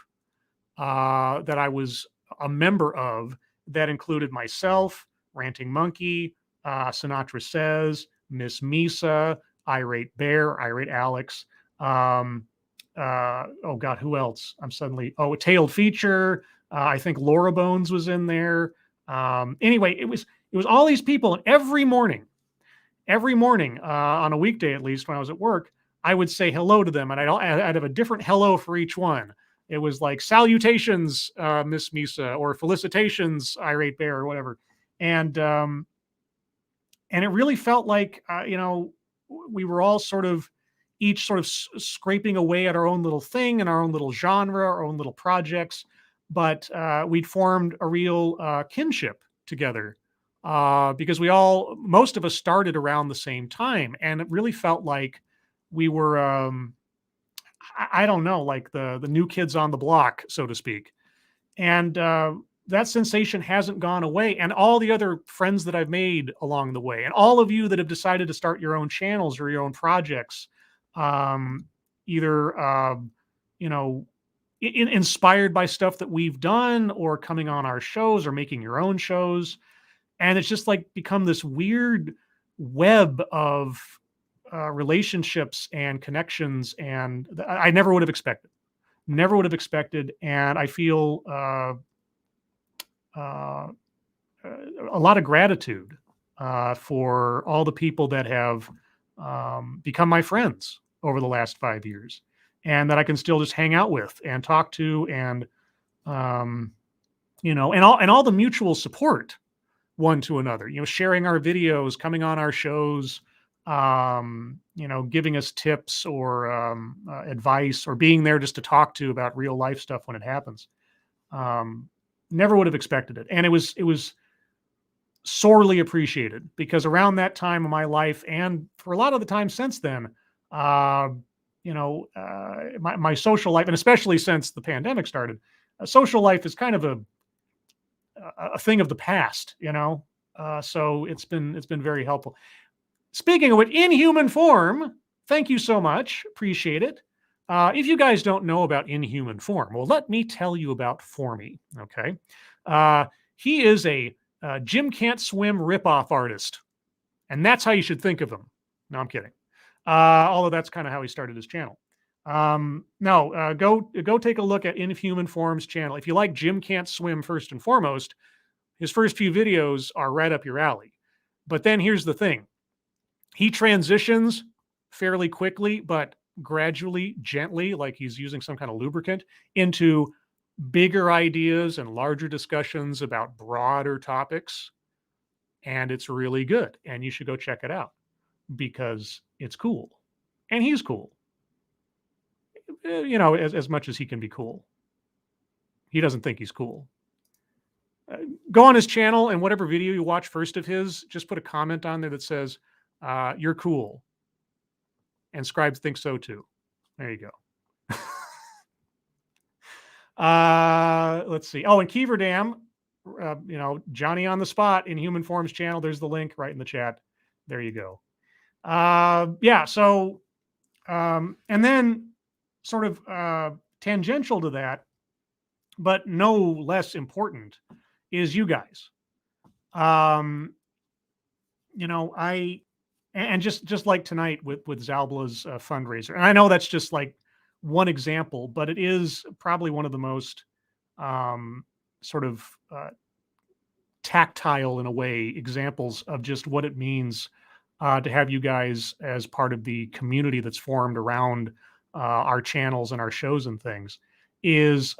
that I was a member of that included myself, Ranting Monkey, Sinatra Says, Miss Misa, Irate Bear, Irate Alex. Oh God, who else? A Tailed Feature. I think Laura Bones was in there. Anyway, it was all these people, and every morning, on a weekday at least when I was at work, I would say hello to them, and I'd have a different hello for each one. It was like, salutations, Miss Misa, or felicitations, Irate Bear, or whatever. And it really felt like, we were all each scraping away at our own little thing and our own little genre, our own little projects. But we'd formed a real kinship together because most of us started around the same time. And it really felt like we were, I don't know, like the new kids on the block, so to speak. And that sensation hasn't gone away. And all the other friends that I've made along the way, and all of you that have decided to start your own channels or your own projects, either, inspired by stuff that we've done, or coming on our shows, or making your own shows. And it's just like become this weird web of relationships and connections. And I never would have expected. And I feel a lot of gratitude for all the people that have become my friends over the last 5 years, and that I can still just hang out with and talk to, and and all the mutual support one to another. Sharing our videos, coming on our shows, giving us tips or advice, or being there just to talk to about real life stuff when it happens. Never would have expected it. And it was sorely appreciated, because around that time of my life, and for a lot of the time since then, my social life, and especially since the pandemic started, social life is kind of a thing of the past, so it's been very helpful. Speaking of which, Inhuman Form, thank you so much. Appreciate it. If you guys don't know about Inhuman Form, well, let me tell you about Formy, okay? He is a Jim Can't Swim ripoff artist, and that's how you should think of him. No, I'm kidding. Although that's kind of how he started his channel. Go take a look at Inhuman Form's channel. If you like Jim Can't Swim first and foremost, his first few videos are right up your alley. But then here's the thing. He transitions fairly quickly, but gradually, gently, like he's using some kind of lubricant, into bigger ideas and larger discussions about broader topics. And it's really good. And you should go check it out, because it's cool. And he's cool. As much as he can be cool. He doesn't think he's cool. Go on his channel, and whatever video you watch first of his, just put a comment on there that says, you're cool. And Scribes think so too. There you go. Let's see. Oh, and Keeverdam, Johnny on the Spot, Inhuman Form's channel. There's the link right in the chat. There you go. So, and then sort of tangential to that, but no less important, is you guys. And just like tonight with Zalbla's fundraiser. And I know that's just like one example, but it is probably one of the most sort of tactile, in a way, examples of just what it means to have you guys as part of the community that's formed around our channels and our shows and things, is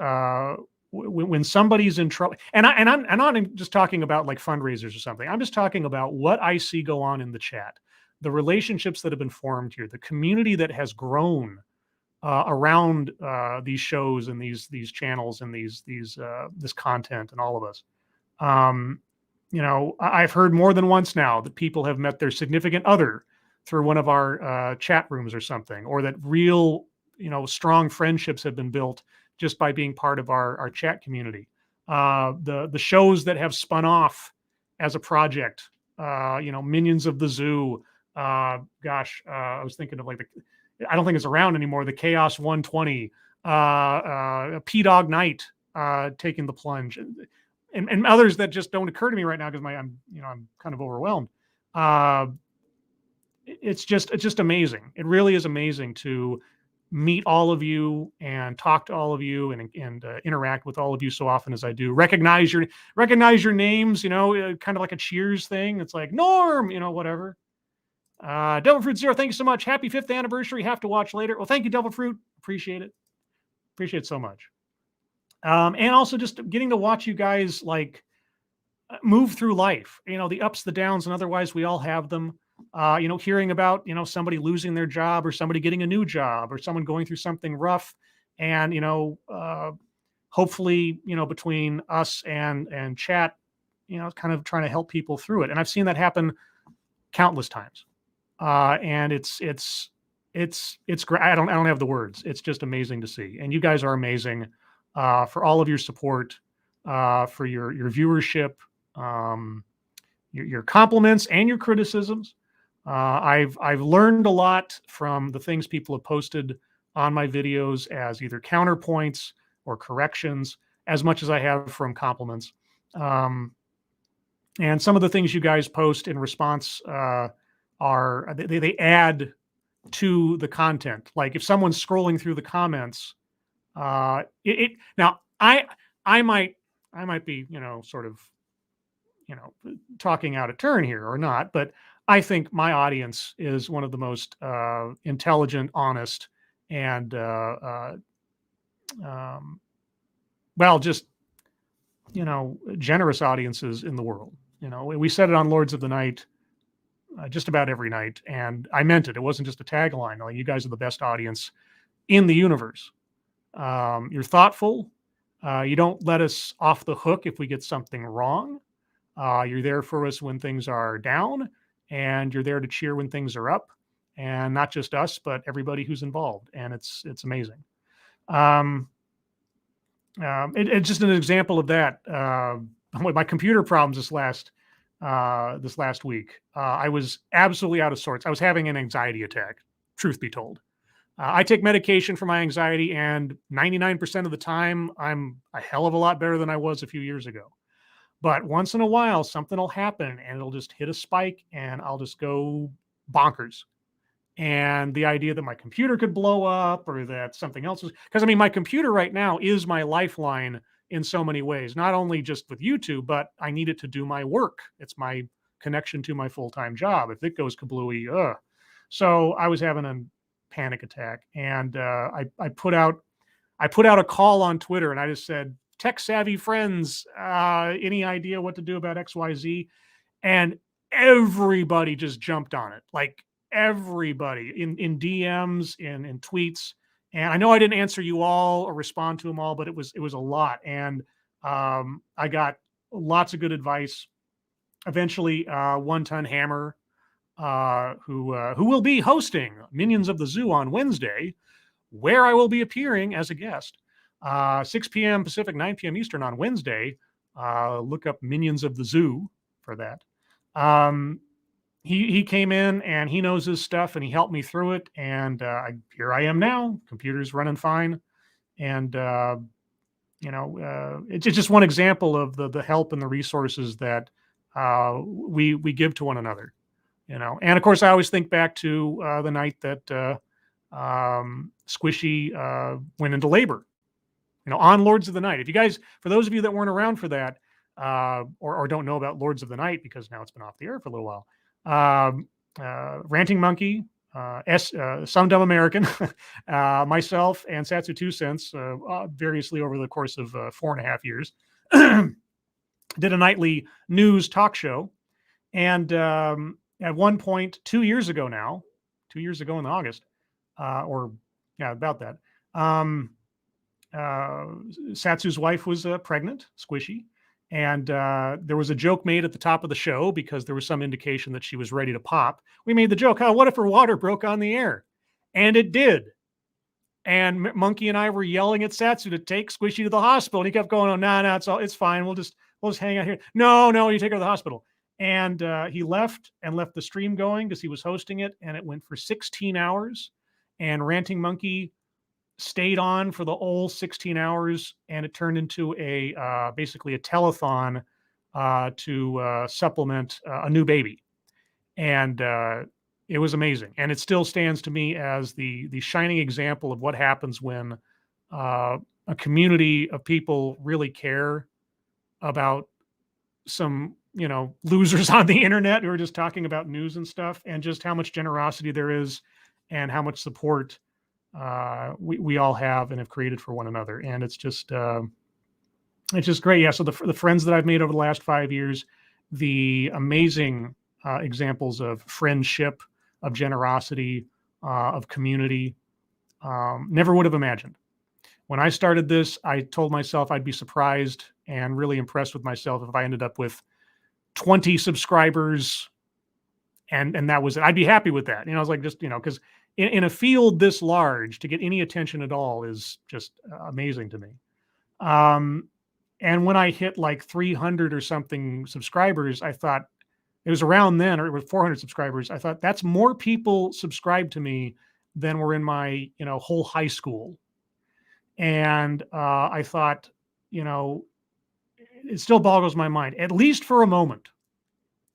when somebody's in trouble. And I'm not just talking about like fundraisers or something. I'm just talking about what I see go on in the chat, the relationships that have been formed here, the community that has grown around these shows and these channels and this content and all of us. I've heard more than once now that people have met their significant other through one of our chat rooms or something, or that real, strong friendships have been built just by being part of our chat community. The shows that have spun off as a project, Minions of the Zoo. I was thinking of I don't think it's around anymore. The Chaos 120, P-Dog Night, taking the plunge, and others that just don't occur to me right now because I'm kind of overwhelmed. It's just amazing. It really is amazing to meet all of you and talk to all of you and interact with all of you so often as I do. Recognize your names, kind of like a Cheers thing. It's like Norm, whatever. Devil Fruit Zero, thank you so much. Happy 5th anniversary. Have to watch later. Well, thank you, Devil Fruit. Appreciate it. Appreciate it so much. And also just getting to watch you guys move through life, the ups, the downs, and otherwise we all have them. Hearing about, somebody losing their job or somebody getting a new job or someone going through something rough, and, hopefully, between us and chat, kind of trying to help people through it. And I've seen that happen countless times. And it's great. I don't have the words. It's just amazing to see. And you guys are amazing, for all of your support, for your viewership, your compliments and your criticisms. I've learned a lot from the things people have posted on my videos as either counterpoints or corrections, as much as I have from compliments. And some of the things you guys post in response they add to the content. Like if someone's scrolling through the comments, now I might be, sort of, talking out of turn here or not, but I think my audience is one of the most intelligent, honest, and generous audiences in the world. We said it on Lords of the Night just about every night, and I meant it. It wasn't just a tagline. Like, you guys are the best audience in the universe. You're thoughtful. You don't let us off the hook if we get something wrong. You're there for us when things are down, and you're there to cheer when things are up, and not just us, but everybody who's involved. And it's amazing. It's just an example of that. With my computer problems this last week, I was absolutely out of sorts. I was having an anxiety attack, truth be told. I take medication for my anxiety, and 99% of the time, I'm a hell of a lot better than I was a few years ago. But once in a while, something will happen, and it'll just hit a spike, and I'll just go bonkers. And the idea that my computer could blow up, or that something else is, because my computer right now is my lifeline in so many ways, not only just with YouTube, but I need it to do my work. It's my connection to my full-time job. If it goes kablooey, So I was having a panic attack, and I put out a call on Twitter, and I just said, tech savvy friends, any idea what to do about XYZ? And everybody just jumped on it. Like everybody in DMs, in tweets. And I know I didn't answer you all or respond to them all, but it was a lot. And I got lots of good advice. Eventually, One Ton Hammer, who will be hosting Minions of the Zoo on Wednesday, where I will be appearing as a guest, 6 p.m. Pacific, 9 p.m. Eastern on Wednesday. Look up Minions of the Zoo for that. He came in, and he knows his stuff, and he helped me through it. And here I am now. Computer's running fine. And, it's just one example of the help and the resources that we give to one another. And of course, I always think back to the night that Squishy went into labor. on Lords of the Night. If you guys, for those of you that weren't around for that, or don't know about Lords of the Night because now it's been off the air for a little while, Ranting Monkey, Some Dumb American, myself, and Satsu 2 Cents, variously over the course of 4.5 years, did a nightly news talk show. And at one point, 2 years ago in August, about that, Satsu's wife was pregnant, Squishy. And there was a joke made at the top of the show because there was some indication that she was ready to pop. We made the joke, what if her water broke on the air? And it did. And Monkey and I were yelling at Satsu to take Squishy to the hospital. And he kept going, no, it's fine. We'll just hang out here. No, you take her to the hospital. And he left the stream going because he was hosting it. And it went for 16 hours. And Ranting Monkey stayed on for the whole 16 hours, and it turned into basically a telethon to supplement a new baby. And it was amazing. And it still stands to me as the shining example of what happens when a community of people really care about some, losers on the internet who are just talking about news and stuff, and just how much generosity there is and how much support we all have and have created for one another. And it's just great. Yeah. So the friends that I've made over the last 5 years, the amazing examples of friendship, of generosity, of community, never would have imagined. When I started this, I told myself I'd be surprised and really impressed with myself if I ended up with 20 subscribers and that was it. I'd be happy with that. I was like, just, because in a field this large, to get any attention at all is just amazing to me. And when I hit like 300 or something subscribers, I thought it was around then, or it was 400 subscribers. I thought that's more people subscribed to me than were in my, whole high school. And I thought, it still boggles my mind, at least for a moment,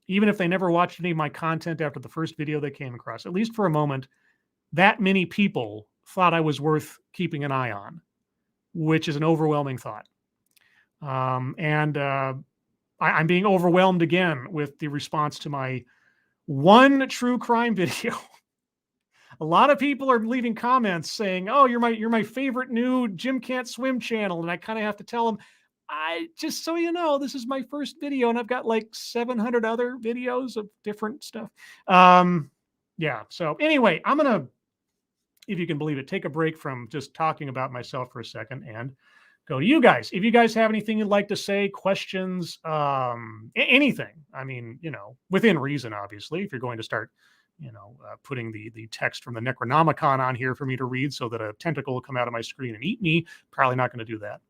even if they never watched any of my content after the first video they came across, at least for a moment, that many people thought I was worth keeping an eye on, which is an overwhelming thought. I'm being overwhelmed again with the response to my one true crime video. A lot of people are leaving comments saying, "Oh, you're my favorite new Jim Can't Swim channel," and I kind of have to tell them, just so you know, this is my first video, and I've got like 700 other videos of different stuff. Yeah. So anyway, I'm gonna, if you can believe it, take a break from just talking about myself for a second and go to you guys. If you guys have anything you'd like to say, questions, anything, I mean, within reason, obviously, if you're going to start, putting the text from the Necronomicon on here for me to read so that a tentacle will come out of my screen and eat me, probably not going to do that.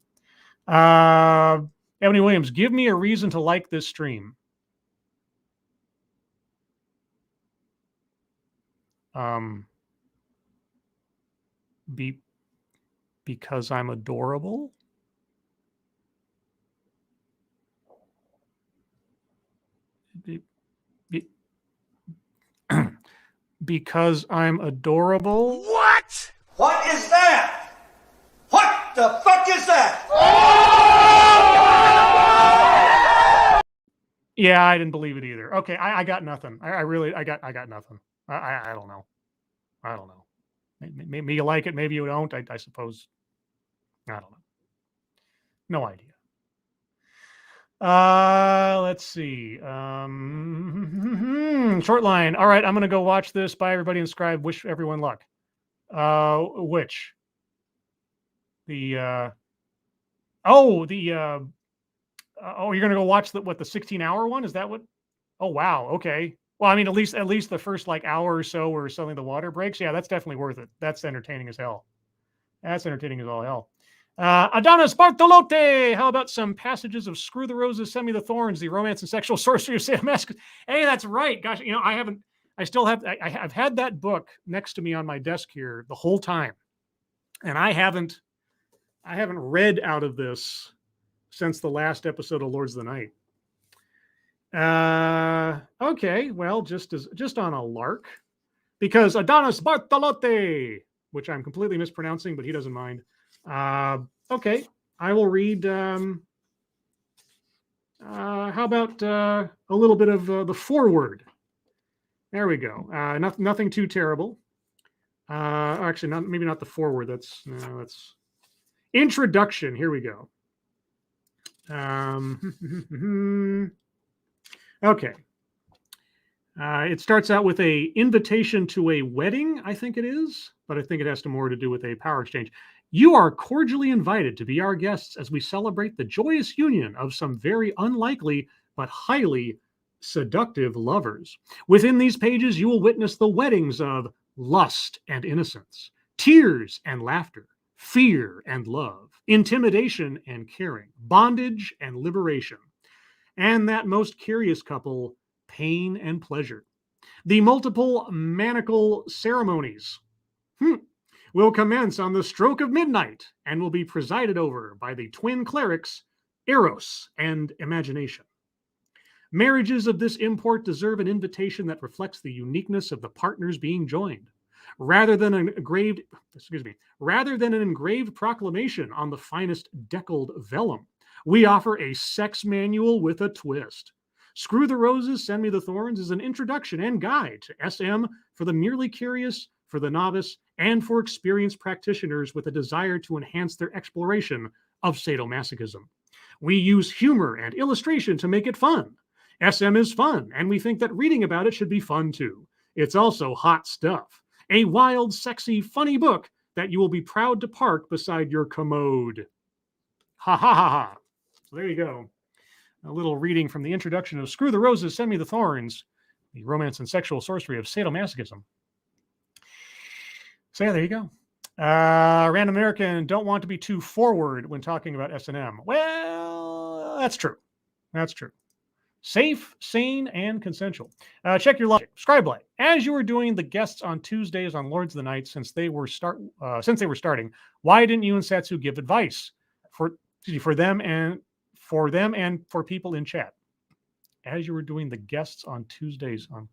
Ebony Williams, give me a reason to like this stream. Because I'm adorable. Because I'm adorable. What? What is that? What the fuck is that? Yeah, I didn't believe it either. Okay, I got nothing. I got nothing. I don't know. I don't know. Maybe you like it, maybe you don't. I suppose. I don't know. No idea. Let's see. Short line. All right, I'm gonna go watch this. Bye, everybody, and subscribe. Wish everyone luck. Which? You're gonna go watch the 16-hour one? Is that what? Oh wow. Okay. Well, I mean, at least the first like hour or so where suddenly the water breaks. Yeah, that's definitely worth it. That's entertaining as hell. That's entertaining as all hell. Adonis Bartolote, how about some passages of Screw the Roses, Send Me the Thorns, the romance and sexual sorcery of Sadomasochism? Hey, that's right. Gosh, I've had that book next to me on my desk here the whole time. And I haven't read out of this since the last episode of Lords of the Night. Okay, well, just on a lark, because Adonis Bartolote, which I'm completely mispronouncing, but he doesn't mind. Okay, I will read. How about a little bit of the foreword? There we go. Nothing too terrible. Actually, maybe not the foreword. That's introduction. Here we go. Okay. It starts out with a invitation to a wedding, I think it is, but I think it has more to do with a power exchange. You are cordially invited to be our guests as we celebrate the joyous union of some very unlikely but highly seductive lovers. Within these pages, you will witness the weddings of lust and innocence, tears and laughter, fear and love, intimidation and caring, bondage and liberation, and that most curious couple, pain and pleasure. The multiple manacle ceremonies will commence on the stroke of midnight and will be presided over by the twin clerics, Eros and Imagination. Marriages of this import deserve an invitation that reflects the uniqueness of the partners being joined. Rather than an engraved proclamation on the finest deckled vellum, we offer a sex manual with a twist. Screw the Roses, Send Me the Thorns is an introduction and guide to SM for the merely curious, for the novice, and for experienced practitioners with a desire to enhance their exploration of sadomasochism. We use humor and illustration to make it fun. SM is fun, and we think that reading about it should be fun too. It's also hot stuff. A wild, sexy, funny book that you will be proud to park beside your commode. Ha ha ha ha. So there you go. A little reading from the introduction of Screw the Roses, Send Me the Thorns, the romance and sexual sorcery of sadomasochism. So yeah, there you go. Random American, don't want to be too forward when talking about S&M. Well, that's true. That's true. Safe, sane, and consensual. Check your logic. Scribelight. As you were doing the guests on Tuesdays on Lords of the Night, since they were starting, why didn't you and Satsu give advice for them and for people in chat? As you were doing the guests on Tuesdays on,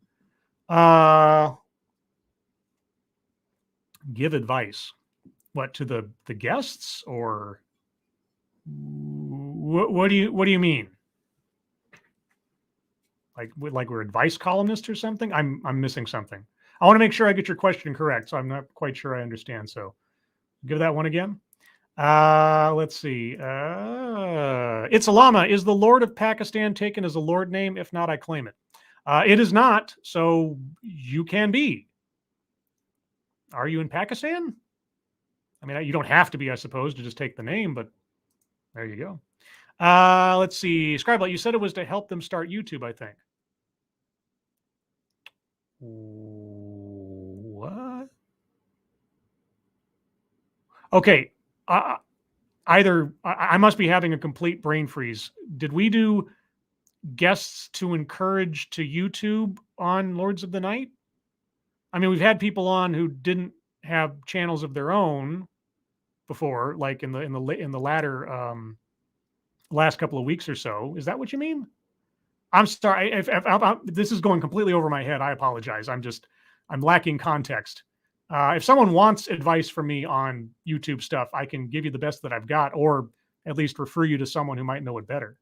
give advice. What, to the guests, or what do you mean? Like we're advice columnists or something? I'm missing something. I want to make sure I get your question correct, so I'm not quite sure I understand. So give that one again. Let's see. It's a llama. Is the Lord of Pakistan taken as a Lord name? If not, I claim it. It is not, so you can be. Are you in Pakistan? I mean, you don't have to be, I suppose, to just take the name, but there you go. Let's see. Scribelight, you said it was to help them start YouTube, I think. What? Okay. Either I must be having a complete brain freeze. Did we do guests to encourage to YouTube on Lords of the Night? I mean, we've had people on who didn't have channels of their own before, like in the latter last couple of weeks or so. Is that what you mean? I'm sorry if this is going completely over my head. I apologize. I'm lacking context. If someone wants advice from me on YouTube stuff, I can give you the best that I've got, or at least refer you to someone who might know it better.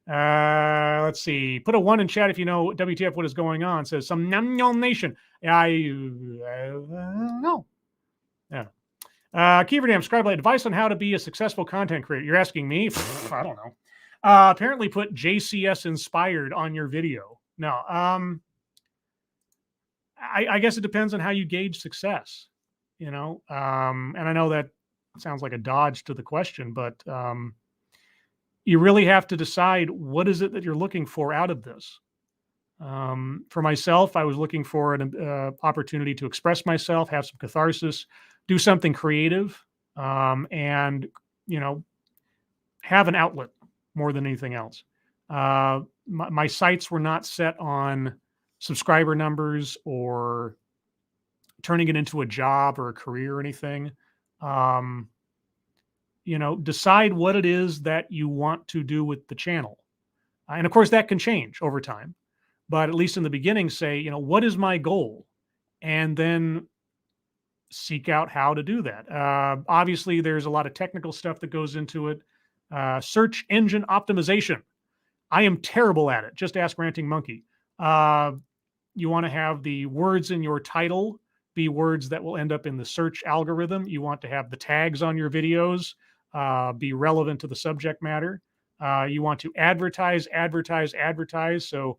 Let's see. Put a 1 in chat if you know WTF what is going on. Says some nation. I don't know. Yeah. Keeverdam, Scribelight, advice on how to be a successful content creator. You're asking me? I don't know. Apparently put JCS inspired on your video. No. I guess it depends on how you gauge success, you know? And I know that sounds like a dodge to the question, but you really have to decide what is it that you're looking for out of this. For myself, I was looking for an opportunity to express myself, have some catharsis, do something creative, and, you know, have an outlet more than anything else. My sights were not set on subscriber numbers or turning it into a job or a career or anything. You know, decide what it is that you want to do with the channel. And of course that can change over time, but at least in the beginning say, you know, what is my goal? And then seek out how to do that. Obviously, there's a lot of technical stuff that goes into it. Search engine optimization. I am terrible at it. Just ask Ranting Monkey. You want to have the words in your title be words that will end up in the search algorithm. You want to have the tags on your videos be relevant to the subject matter. You want to advertise. So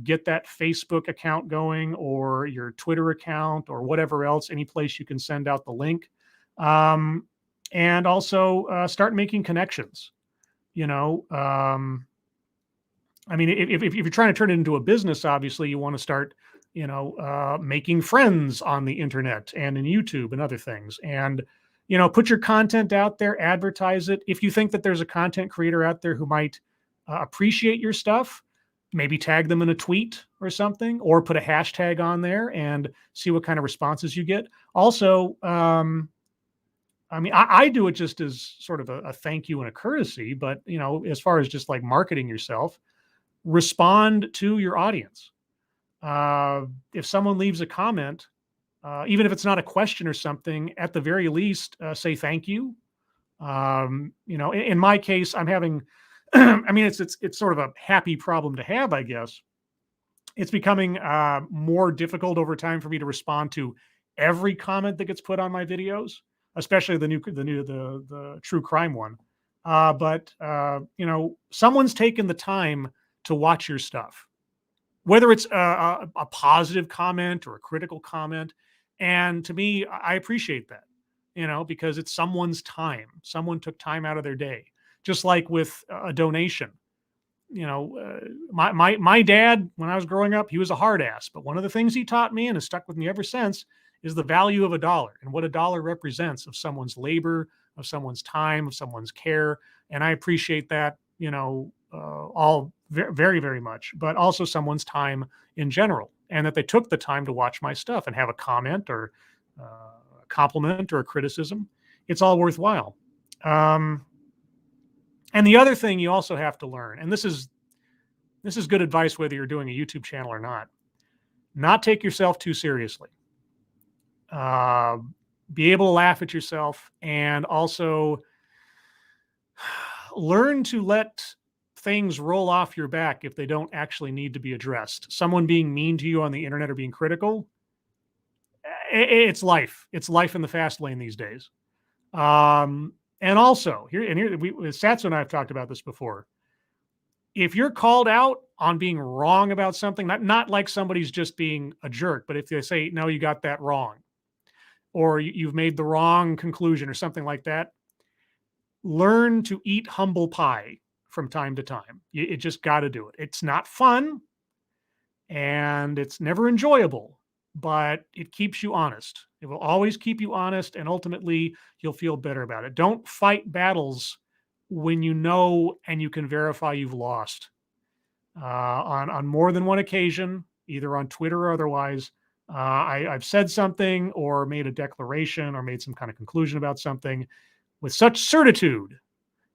get that Facebook account going, or your Twitter account, or whatever else, any place you can send out the link. And also start making connections. I mean, if you're trying to turn it into a business, obviously you want to start, making friends on the internet and in YouTube and other things. And, put your content out there, advertise it. If you think that there's a content creator out there who might appreciate your stuff, maybe tag them in a tweet or something, or put a hashtag on there and see what kind of responses you get. Also, I mean, I do it just as sort of a thank you and a courtesy, but, as far as just like marketing yourself, respond to your audience. If someone leaves a comment, even if it's not a question or something, at the very least, say thank you. In my case, I'm having, I mean, it's sort of a happy problem to have, I guess. It's becoming more difficult over time for me to respond to every comment that gets put on my videos, especially the true crime one. But someone's taken the time to watch your stuff, whether it's a positive comment or a critical comment. And to me, I appreciate that, because it's someone's time. Someone took time out of their day, just like with a donation. My dad, when I was growing up, he was a hard ass, but one of the things he taught me and has stuck with me ever since is the value of a dollar and what a dollar represents of someone's labor, of someone's time, of someone's care. And I appreciate that, all very, very much, but also someone's time in general, and that they took the time to watch my stuff and have a comment or a compliment or a criticism. It's all worthwhile. And the other thing you also have to learn, and this is good advice, whether you're doing a YouTube channel or not take yourself too seriously. Be able to laugh at yourself, and also learn to let things roll off your back if they don't actually need to be addressed. Someone being mean to you on the internet or being critical, it's life. It's life in the fast lane these days. And also, Satsu and I have talked about this before. If you're called out on being wrong about something, not like somebody's just being a jerk, but if they say, no, you got that wrong, or you've made the wrong conclusion or something like that, learn to eat humble pie from time to time. You just got to do it. It's not fun and it's never enjoyable, but it keeps you honest. It will always keep you honest, and ultimately you'll feel better about it. Don't fight battles when you know and you can verify you've lost. On more than one occasion, either on Twitter or otherwise, I've said something or made a declaration or made some kind of conclusion about something with such certitude,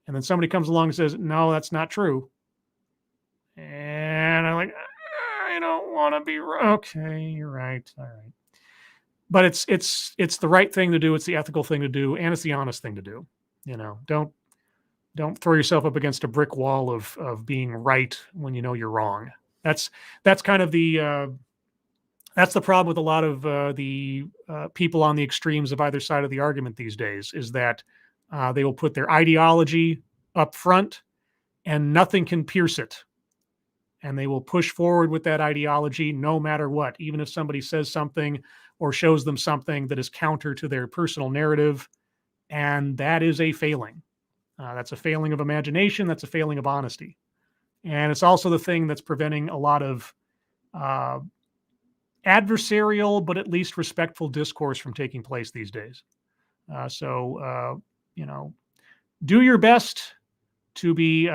and then somebody comes along and says, no, that's not true. And I'm like, I don't want to be wrong. Okay, you're right. All right. But it's the right thing to do. It's the ethical thing to do. And it's the honest thing to do. Don't throw yourself up against a brick wall of being right when you know you're wrong. That's kind of that's the problem with a lot of the people on the extremes of either side of the argument these days, is that they will put their ideology up front and nothing can pierce it. And they will push forward with that ideology no matter what, even if somebody says something or shows them something that is counter to their personal narrative. And that is a failing. That's a failing of imagination. That's a failing of honesty. And it's also the thing that's preventing a lot of adversarial, but at least respectful discourse from taking place these days. So do your best to be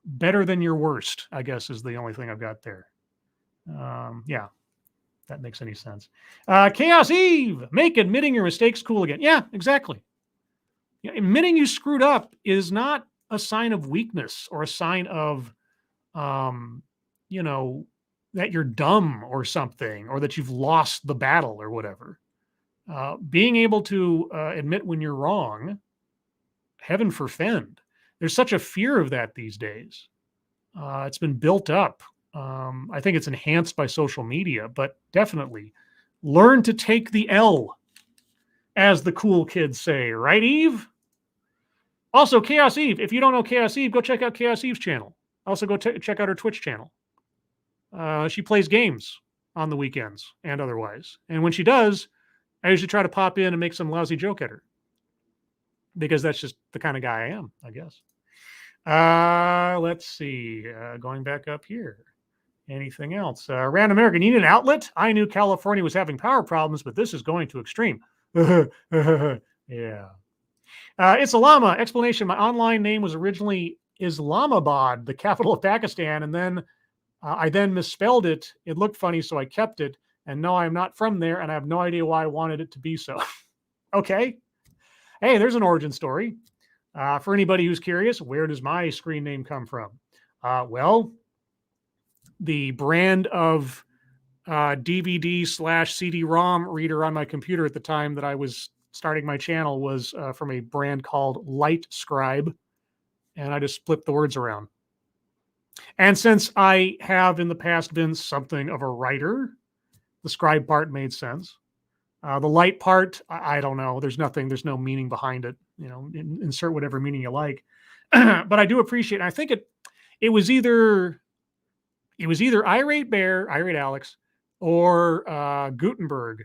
better than your worst, I guess, is the only thing I've got there. Yeah, that makes any sense. Chaos Eve, make admitting your mistakes cool again. Yeah, exactly. Admitting you screwed up is not a sign of weakness or a sign of, that you're dumb or something, or that you've lost the battle or whatever. Being able to admit when you're wrong, heaven forfend. There's such a fear of that these days. It's been built up. I think it's enhanced by social media, but definitely learn to take the L, as the cool kids say, right, Eve? Also, Chaos Eve. If you don't know Chaos Eve, go check out Chaos Eve's channel. Also, go check out her Twitch channel. She plays games on the weekends and otherwise. And when she does, I usually try to pop in and make some lousy joke at her, because that's just the kind of guy I am, I guess. Let's see. Going back up here. Anything else? Random American, you need an outlet? I knew California was having power problems, but this is going to extreme. Yeah. It's a llama. Explanation. My online name was originally Islamabad, the capital of Pakistan, and then I then misspelled it. It looked funny, so I kept it. And no, I'm not from there, and I have no idea why I wanted it to be so. Okay. Hey, there's an origin story. For anybody who's curious, where does my screen name come from? Well, the brand of DVD/CD-ROM reader on my computer at the time that I was starting my channel was from a brand called Light Scribe, and I just flipped the words around. And since I have in the past been something of a writer, the scribe part made sense. The light part, I don't know. There's no meaning behind it. You know, insert whatever meaning you like. But I do appreciate it. I think it was either Irate Bear, Irate Alex, or Gutenberg,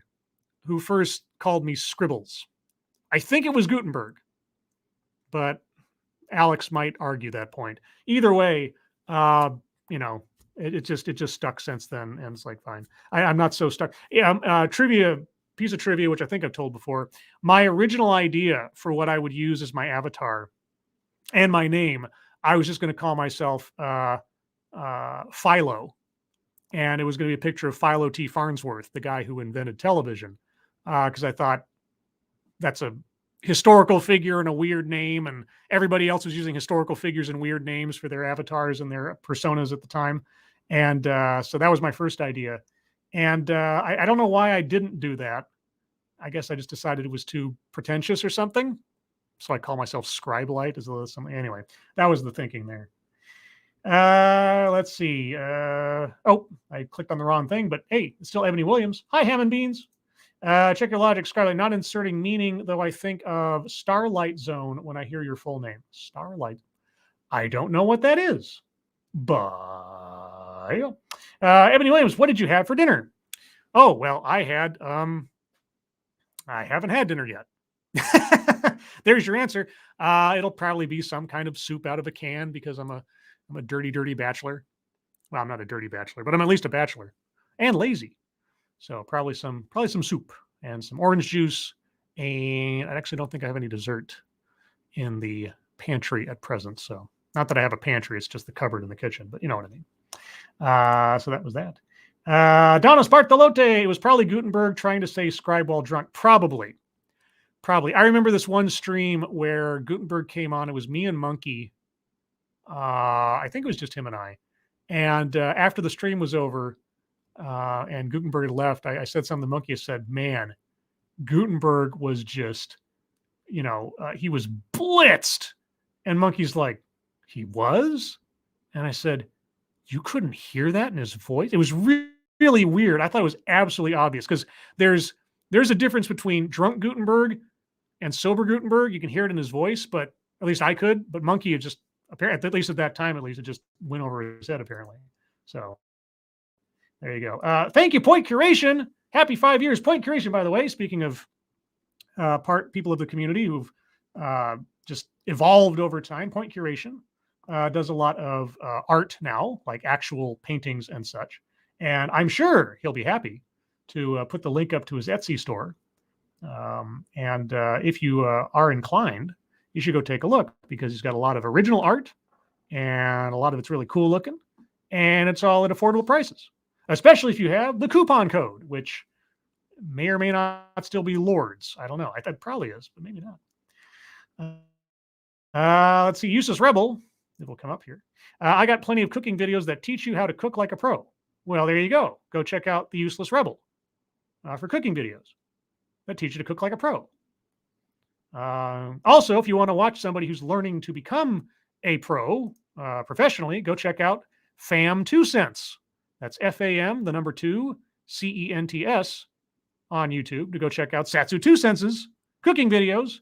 who first called me Scribbles. I think it was Gutenberg, but Alex might argue that point. Either way, you know, it just stuck since then, and it's like, fine. I'm not so stuck. Yeah, piece of trivia, which I think I've told before. My original idea for what I would use as my avatar and my name, I was just going to call myself Philo, and it was going to be a picture of Philo T. Farnsworth, the guy who invented television, because I thought that's a historical figure and a weird name, and everybody else was using historical figures and weird names for their avatars and their personas at the time. And so that was my first idea. And I don't know why I didn't do that. I guess I just decided it was too pretentious or something. So I call myself Scribe-lite as well as some. Anyway, that was the thinking there. Let's see. Oh, I clicked on the wrong thing, but hey, it's still Ebony Williams. Hi, Ham and Beans. Check your logic, Scribe-lite. Not inserting meaning, though I think of Starlight Zone when I hear your full name. Starlight. I don't know what that is, but Ebony Williams, what did you have for dinner? Oh, well, I haven't had dinner yet. There's your answer. It'll probably be some kind of soup out of a can, because I'm a dirty bachelor. Well, I'm not a dirty bachelor, but I'm at least a bachelor and lazy. So probably some soup and some orange juice. And I actually don't think I have any dessert in the pantry at present. So not that I have a pantry, it's just the cupboard in the kitchen, but you know what I mean. So that was that. Donna Spartalote, it was probably Gutenberg trying to say scribe while drunk. Probably. I remember this one stream where Gutenberg came on. It was me and Monkey. I think it was just him and I. And after the stream was over and Gutenberg had left, I said something to Monkey. I said, man, Gutenberg was just, he was blitzed. And Monkey's like, he was? And I said, you couldn't hear that in his voice? It was really weird. I thought it was absolutely obvious, because there's a difference between drunk Gutenberg and sober Gutenberg. You can hear it in his voice, but at least I could. But Monkey had just, apparently, at least at that time, it just went over his head, apparently. So there you go. Thank you, Point Curation. Happy 5 years. Point Curation, by the way, speaking of people of the community who've just evolved over time, Point Curation does a lot of art now, like actual paintings and such. And I'm sure he'll be happy to put the link up to his Etsy store. And if you are inclined, you should go take a look, because he's got a lot of original art, and a lot of it's really cool looking, and it's all at affordable prices, especially if you have the coupon code, which may or may not still be Lords. I don't know. I think it probably is, but maybe not. Let's see. Useless Rebel. It will come up here. I got plenty of cooking videos that teach you how to cook like a pro. Well, there you go. Go check out the Useless Rebel for cooking videos. that teach you to cook like a pro. Also, if you want to watch somebody who's learning to become a pro professionally, go check out FAM 2 Cents. That's FAM, the number 2, CENTS on YouTube to go check out Satsu 2 Cents' cooking videos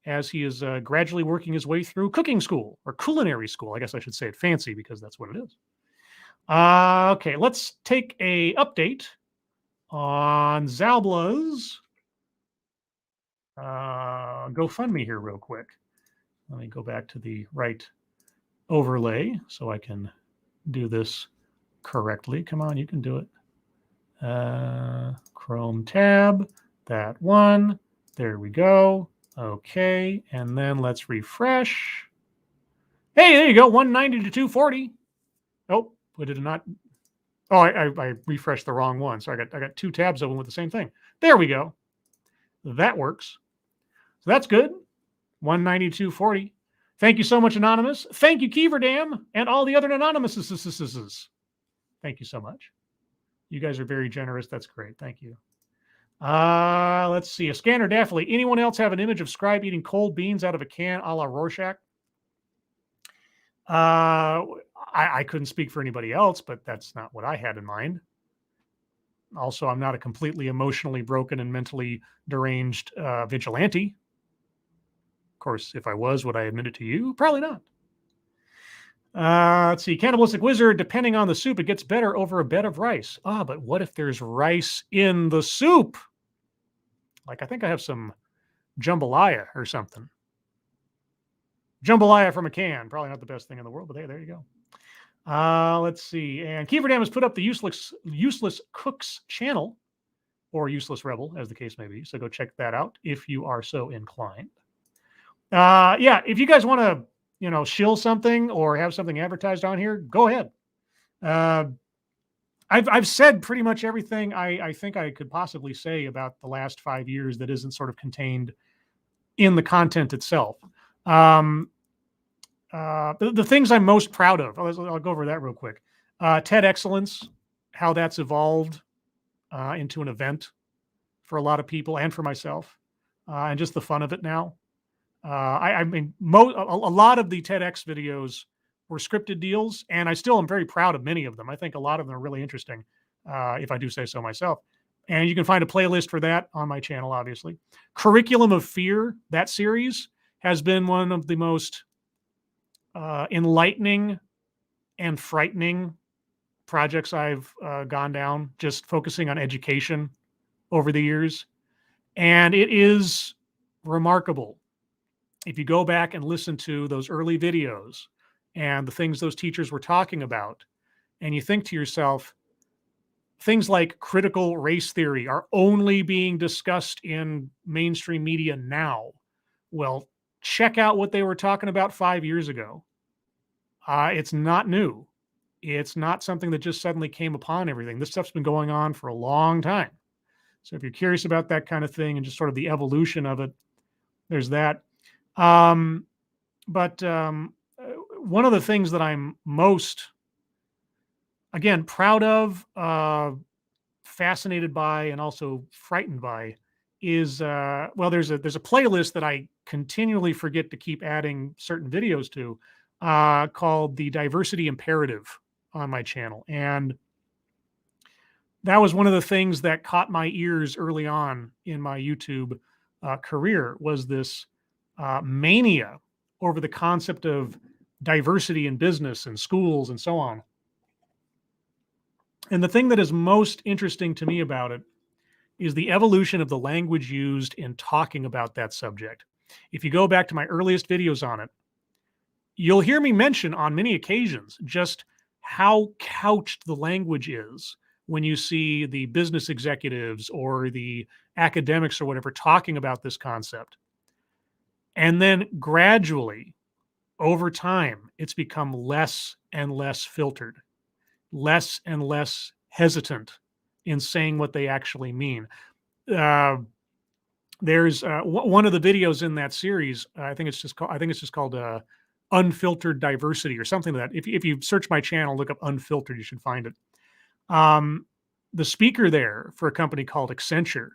as he is gradually working his way through cooking school or culinary school. I guess I should say it fancy because that's what it is. Okay, let's take a update on Zalbla's GoFundMe here real quick. Let me go back to the right overlay so I can do this correctly. Come on, you can do it. Chrome tab, that one. There we go. Okay, and then let's refresh. Hey, there you go, 190 to 240. Oh, but it did not. Oh, I refreshed the wrong one. So I got 2 tabs open with the same thing. There we go. That works. So that's good. 190 to 240. Thank you so much, Anonymous. Thank you, Keeverdam, and all the other Anonymouses. Thank you so much. You guys are very generous. That's great. Thank you. Let's see. A Scanner Daffily. Anyone else have an image of Scribe eating cold beans out of a can a la Rorschach? I couldn't speak for anybody else, but that's not what I had in mind. Also, I'm not a completely emotionally broken and mentally deranged vigilante. Of course, if I was, would I admit it to you? Probably not. Let's see. Cannibalistic Wizard, depending on the soup, it gets better over a bed of rice. But what if there's rice in the soup? Like, I think I have some jambalaya or something. Jambalaya from a can. Probably not the best thing in the world, but hey, there you go. Let's see. And Keeverdam has put up the Useless Cooks channel, or Useless Rebel, as the case may be. So go check that out if you are so inclined. Yeah, if you guys want to, shill something or have something advertised on here, go ahead. I've said pretty much everything I think I could possibly say about the last 5 years that isn't sort of contained in the content itself. The things I'm most proud of, I'll go over that real quick. TED Excellence, how that's evolved into an event for a lot of people and for myself, and just the fun of it now. I mean, a lot of the TEDx videos were scripted deals, and I still am very proud of many of them. I think a lot of them are really interesting, if I do say so myself. And you can find a playlist for that on my channel, obviously. Curriculum of Fear, that series, has been one of the most enlightening and frightening projects I've gone down, just focusing on education over the years. And it is remarkable. If you go back and listen to those early videos and the things those teachers were talking about, and you think to yourself, things like critical race theory are only being discussed in mainstream media now. Well, check out what they were talking about 5 years ago. It's not new. It's not something that just suddenly came upon everything. This stuff's been going on for a long time. So if you're curious about that kind of thing and just sort of the evolution of it, there's that. But one of the things that I'm most, again, proud of, fascinated by, and also frightened by is, there's a playlist that I continually forget to keep adding certain videos to, called the Diversity Imperative on my channel. And that was one of the things that caught my ears early on in my YouTube career, was this mania over the concept of diversity in business and schools and so on. And the thing that is most interesting to me about it is the evolution of the language used in talking about that subject. If you go back to my earliest videos on it, you'll hear me mention on many occasions just how couched the language is when you see the business executives or the academics or whatever talking about this concept. And then gradually, over time, it's become less and less filtered, less and less hesitant in saying what they actually mean. There's one of the videos in that series. I think it's just called Unfiltered Diversity or something like that. If you search my channel, look up Unfiltered, you should find it. The speaker there for a company called Accenture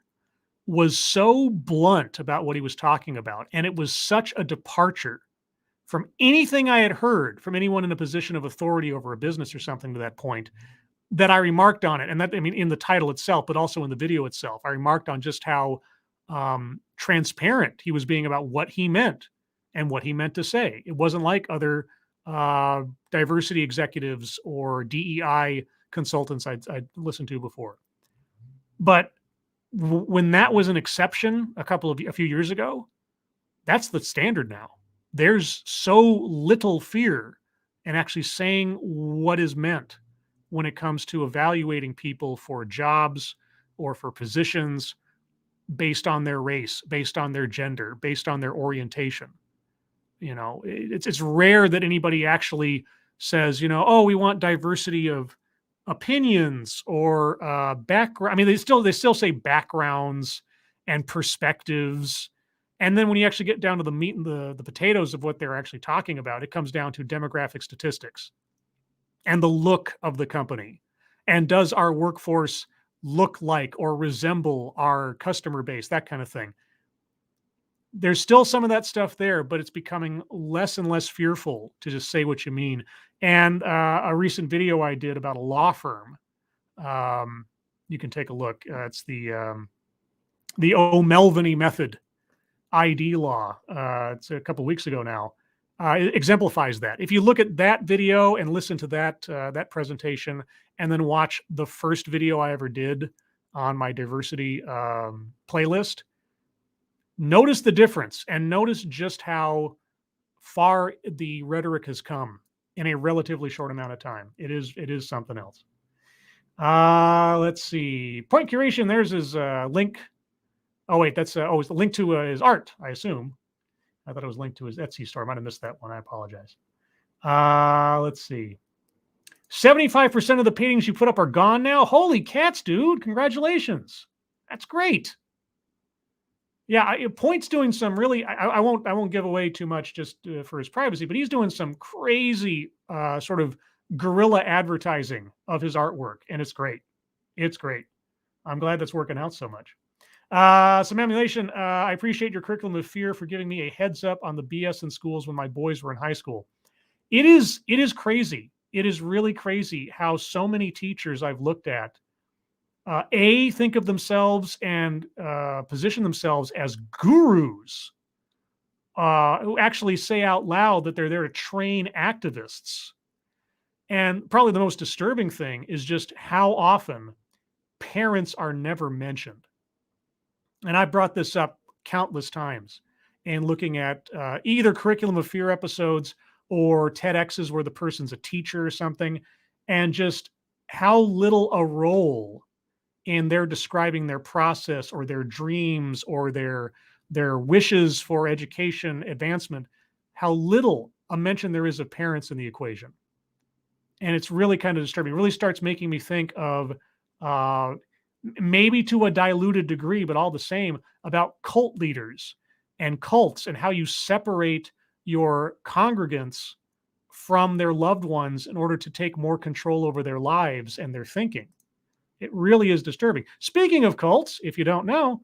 was so blunt about what he was talking about. And it was such a departure from anything I had heard from anyone in a position of authority over a business or something to that point, that I remarked on it. And that, I mean, in the title itself, but also in the video itself, I remarked on just how transparent he was being about what he meant and what he meant to say. It wasn't like other diversity executives or DEI consultants I'd listened to before. But when that was an exception a few years ago, that's the standard now. There's so little fear in actually saying what is meant when it comes to evaluating people for jobs or for positions based on their race, based on their gender, based on their orientation. You know, it's rare that anybody actually says, you know, oh, we want diversity of opinions or background. I mean, they still say backgrounds and perspectives. And then when you actually get down to the meat and the potatoes of what they're actually talking about, it comes down to demographic statistics and the look of the company. And does our workforce look like or resemble our customer base, that kind of thing. There's still some of that stuff there, but it's becoming less and less fearful to just say what you mean. And a recent video I did about a law firm, you can take a look. It's the O'Melveny method ID law. It's a couple weeks ago now. It exemplifies that. If you look at that video and listen to that presentation, and then watch the first video I ever did on my diversity playlist, notice the difference and notice just how far the rhetoric has come in a relatively short amount of time. It is something else. Let's see. Point curation. There's his link. Oh wait, that's it's the link to his art, I assume. I thought it was linked to his Etsy store. I might have missed that one. I apologize. Let's see. 75% of the paintings you put up are gone now. Holy cats, dude! Congratulations. That's great. Yeah, Point's doing some really. I won't give away too much just for his privacy, but he's doing some crazy sort of guerrilla advertising of his artwork, and it's great. It's great. I'm glad that's working out so much. Some emulation. I appreciate your curriculum of fear for giving me a heads up on the BS in schools when my boys were in high school. It is crazy. It is really crazy how so many teachers I've looked at think of themselves and position themselves as gurus who actually say out loud that they're there to train activists. And probably the most disturbing thing is just how often parents are never mentioned. And I brought this up countless times in looking at either curriculum of fear episodes or TEDx's where the person's a teacher or something, and just how little a role in their describing their process or their dreams or their wishes for education advancement, how little a mention there is of parents in the equation. And it's really kind of disturbing. It really starts making me think of maybe to a diluted degree, but all the same, about cult leaders and cults and how you separate your congregants from their loved ones in order to take more control over their lives and their thinking. It really is disturbing. Speaking of cults, if you don't know,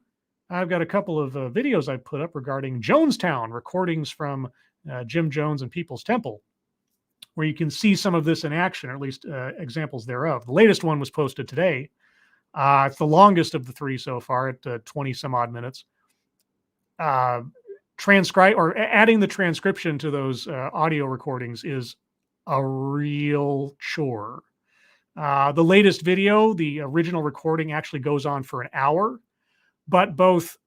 I've got a couple of videos I put up regarding Jonestown, recordings from Jim Jones and People's Temple, where you can see some of this in action, or at least examples thereof. The latest one was posted today. It's the longest of the three so far at 20 some odd minutes. Transcribe or adding the transcription to those audio recordings is a real chore. The latest video, the original recording, actually goes on for an hour, but both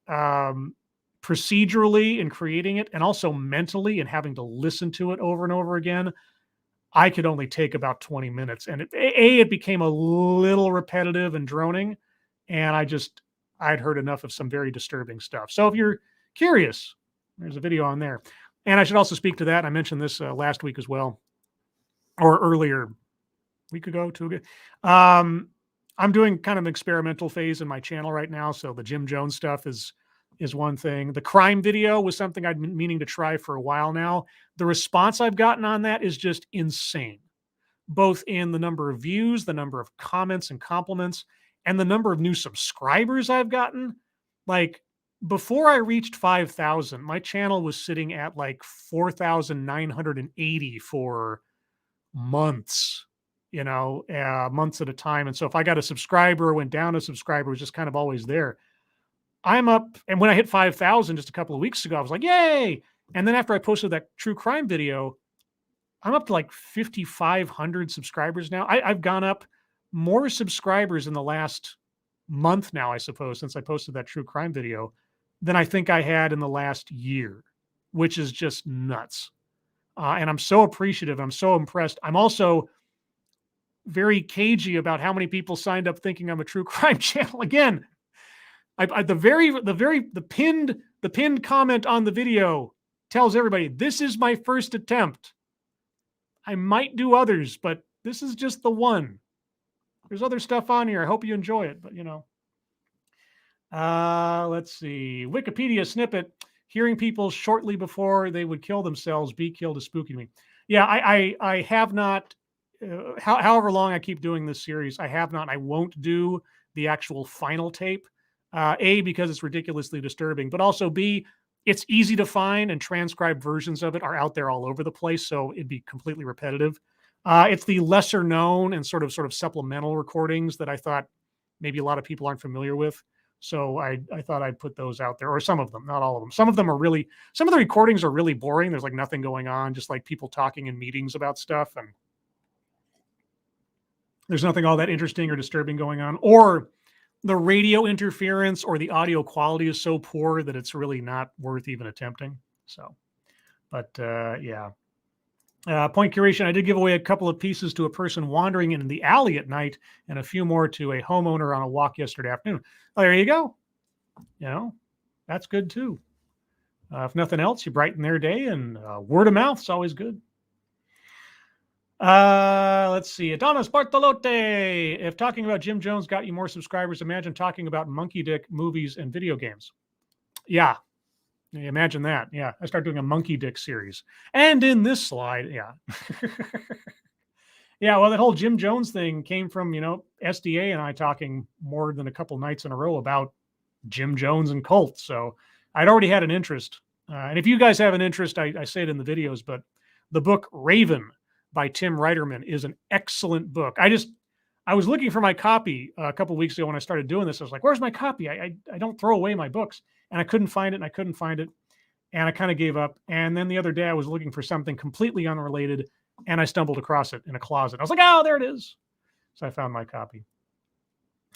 procedurally in creating it and also mentally and having to listen to it over and over again, I could only take about 20 minutes. And it became a little repetitive and droning, and I'd heard enough of some very disturbing stuff. So if you're curious, there's a video on there. And I should also speak to that. I mentioned this last week as well, or earlier, week ago, 2 ago. I'm doing kind of an experimental phase in my channel right now. So the Jim Jones stuff is one thing. The crime video was something I'd been meaning to try for a while now. The response I've gotten on that is just insane, both in the number of views, the number of comments and compliments, and the number of new subscribers I've gotten. like before I reached 5,000, my channel was sitting at like 4,980 for months, months at a time. And so if I got a subscriber, went down a subscriber, it was just kind of always there. I'm up, and when I hit 5,000 just a couple of weeks ago, I was like, yay. And then after I posted that true crime video, I'm up to like 5,500 subscribers now. I've gone up more subscribers in the last month now, I suppose, since I posted that true crime video than I think I had in the last year, which is just nuts. And I'm so appreciative. I'm so impressed. I'm also very cagey about how many people signed up thinking I'm a true crime channel. Again, the pinned comment on the video tells everybody this is my first attempt. I might do others, but this is just the one. There's other stuff on here. I hope you enjoy it, but let's see. Wikipedia snippet. Hearing people shortly before they would kill themselves be killed is spooky to me. Yeah, I have not, however long I keep doing this series, I have not, I won't do the actual final tape. A, because it's ridiculously disturbing, but also B, it's easy to find and transcribed versions of it are out there all over the place. So it'd be completely repetitive. It's the lesser known and sort of supplemental recordings that I thought maybe a lot of people aren't familiar with. So I thought I'd put those out there, or some of them, not all of them. Some of the recordings are really boring. There's like nothing going on, just like people talking in meetings about stuff. And there's nothing all that interesting or disturbing going on, or the radio interference or the audio quality is so poor that it's really not worth even attempting. So, but yeah. Point curation. I did give away a couple of pieces to a person wandering in the alley at night and a few more to a homeowner on a walk yesterday afternoon. Oh, there you go. That's good too. If nothing else, you brighten their day, and word of mouth is always good. Let's see. Adonis Bartolote. If talking about Jim Jones got you more subscribers, imagine talking about monkey dick movies and video games. Yeah. Imagine that. Yeah. I start doing a monkey dick series. And in this slide, yeah. Yeah. Well, that whole Jim Jones thing came from, SDA and I talking more than a couple nights in a row about Jim Jones and cults. So I'd already had an interest. And if you guys have an interest, I say it in the videos, but the book Raven by Tim Reiterman is an excellent book. I was looking for my copy a couple of weeks ago when I started doing this. I was like, where's my copy? I don't throw away my books. And I couldn't find it, and I kind of gave up. And then the other day I was looking for something completely unrelated, and I stumbled across it in a closet. I was like, oh, there it is. So I found my copy.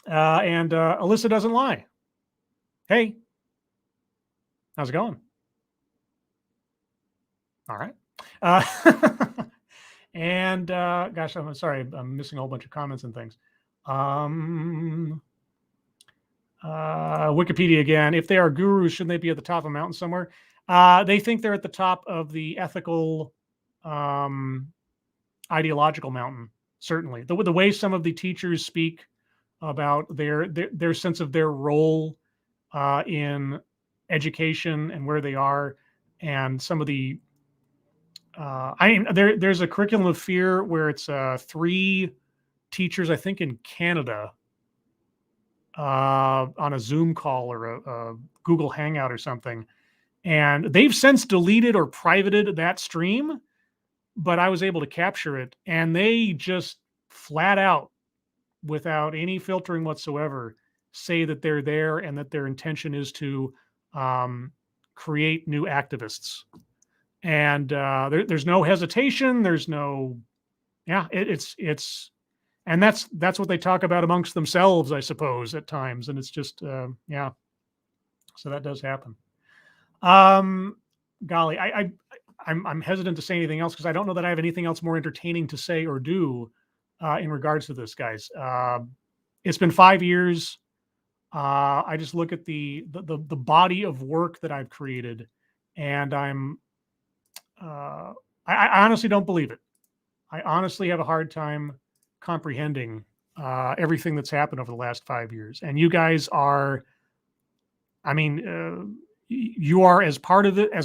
And Alyssa doesn't lie. Hey, how's it going? All right. And gosh, I'm sorry, I'm missing a whole bunch of comments and things. Wikipedia again. If they are gurus, shouldn't they be at the top of a mountain somewhere? They think they're at the top of the ethical, ideological mountain. Certainly, the way some of the teachers speak about their sense of their role in education and where they are, and some of the there's a curriculum of fear where it's 3 teachers, I think in Canada, on a Zoom call or a Google Hangout or something. And they've since deleted or privated that stream, but I was able to capture it. And they just flat out, without any filtering whatsoever, say that they're there and that their intention is to create new activists. And there's no hesitation. There's no, and that's what they talk about amongst themselves, I suppose, at times. And it's just, yeah. So that does happen. Golly, I'm hesitant to say anything else because I don't know that I have anything else more entertaining to say or do in regards to this, guys. It's been 5 years. I just look at the body of work that I've created, and I honestly don't believe it. I honestly have a hard time comprehending everything that's happened over the last 5 years. And you guys are, you are as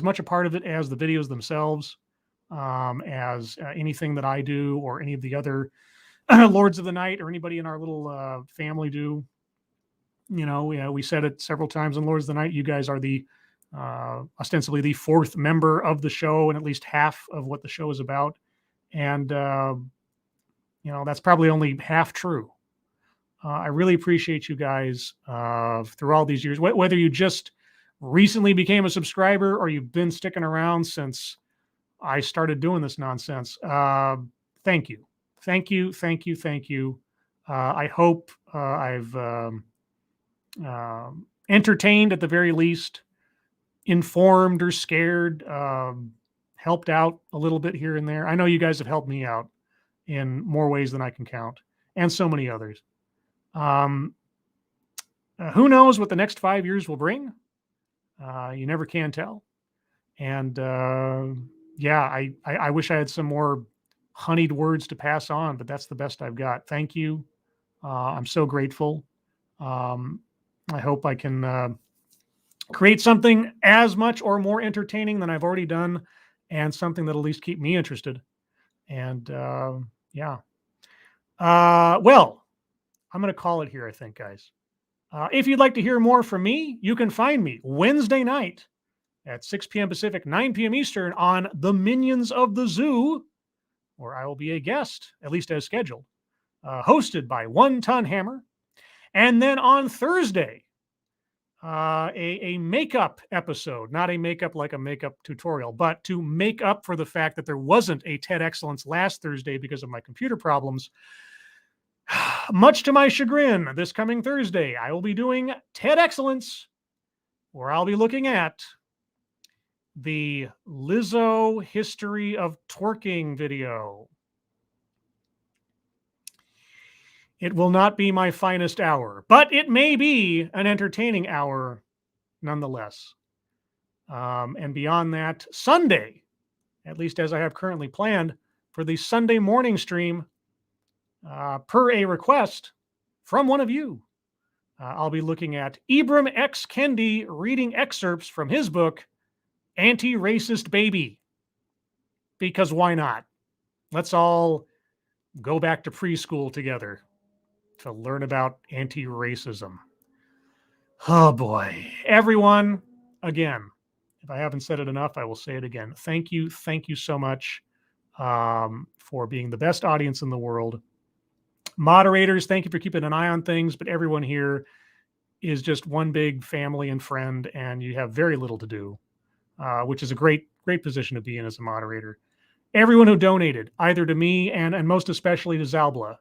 much a part of it as the videos themselves, as anything that I do or any of the other Lords of the Night or anybody in our little family do. we said it several times in Lords of the Night. You guys are the ostensibly the fourth member of the show and at least half of what the show is about. And, that's probably only half true. I really appreciate you guys through all these years, whether you just recently became a subscriber or you've been sticking around since I started doing this nonsense. Thank you. Thank you. Thank you. Thank you. I hope I've entertained at the very least, informed or scared, helped out a little bit here and there. I know you guys have helped me out in more ways than I can count, and so many others. Who knows what the next 5 years will bring? You never can tell. And I wish I had some more honeyed words to pass on, but that's the best I've got. Thank you. I'm so grateful. I hope I can create something as much or more entertaining than I've already done, and something that'll at least keep me interested. And well, I'm going to call it here, I think, guys. If you'd like to hear more from me, you can find me Wednesday night at 6 p.m. Pacific, 9 p.m. Eastern on The Minions of the Zoo, where I will be a guest, at least as scheduled, hosted by One Ton Hammer. And then on Thursday, a makeup episode, not a makeup like a makeup tutorial, but to make up for the fact that there wasn't a TED Excellence last Thursday because of my computer problems. Much to my chagrin, this coming Thursday, I will be doing TED Excellence, where I'll be looking at the Lizzo History of Twerking video. It will not be my finest hour, but it may be an entertaining hour nonetheless. And beyond that, Sunday, at least as I have currently planned, for the Sunday morning stream, per a request from one of you, I'll be looking at Ibram X. Kendi reading excerpts from his book, Anti-Racist Baby. Because why not? Let's all go back to preschool together to learn about anti-racism. Oh boy. Everyone, again, if I haven't said it enough, I will say it again. Thank you. Thank you so much for being the best audience in the world. Moderators, thank you for keeping an eye on things, but everyone here is just one big family and friend, and you have very little to do, which is a great position to be in as a moderator. Everyone who donated, either to me and most especially to Zalbla,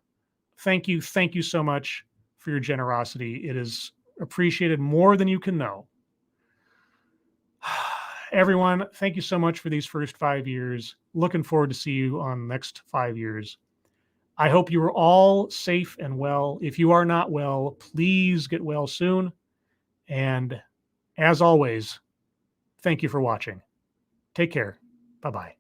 thank you so much for your generosity. It is appreciated more than you can know. Everyone, thank you so much for these first 5 years. Looking forward to see you on the next 5 years. I hope you are all safe and well. If you are not well, please get well soon. And as always, thank you for watching. Take care. Bye-bye.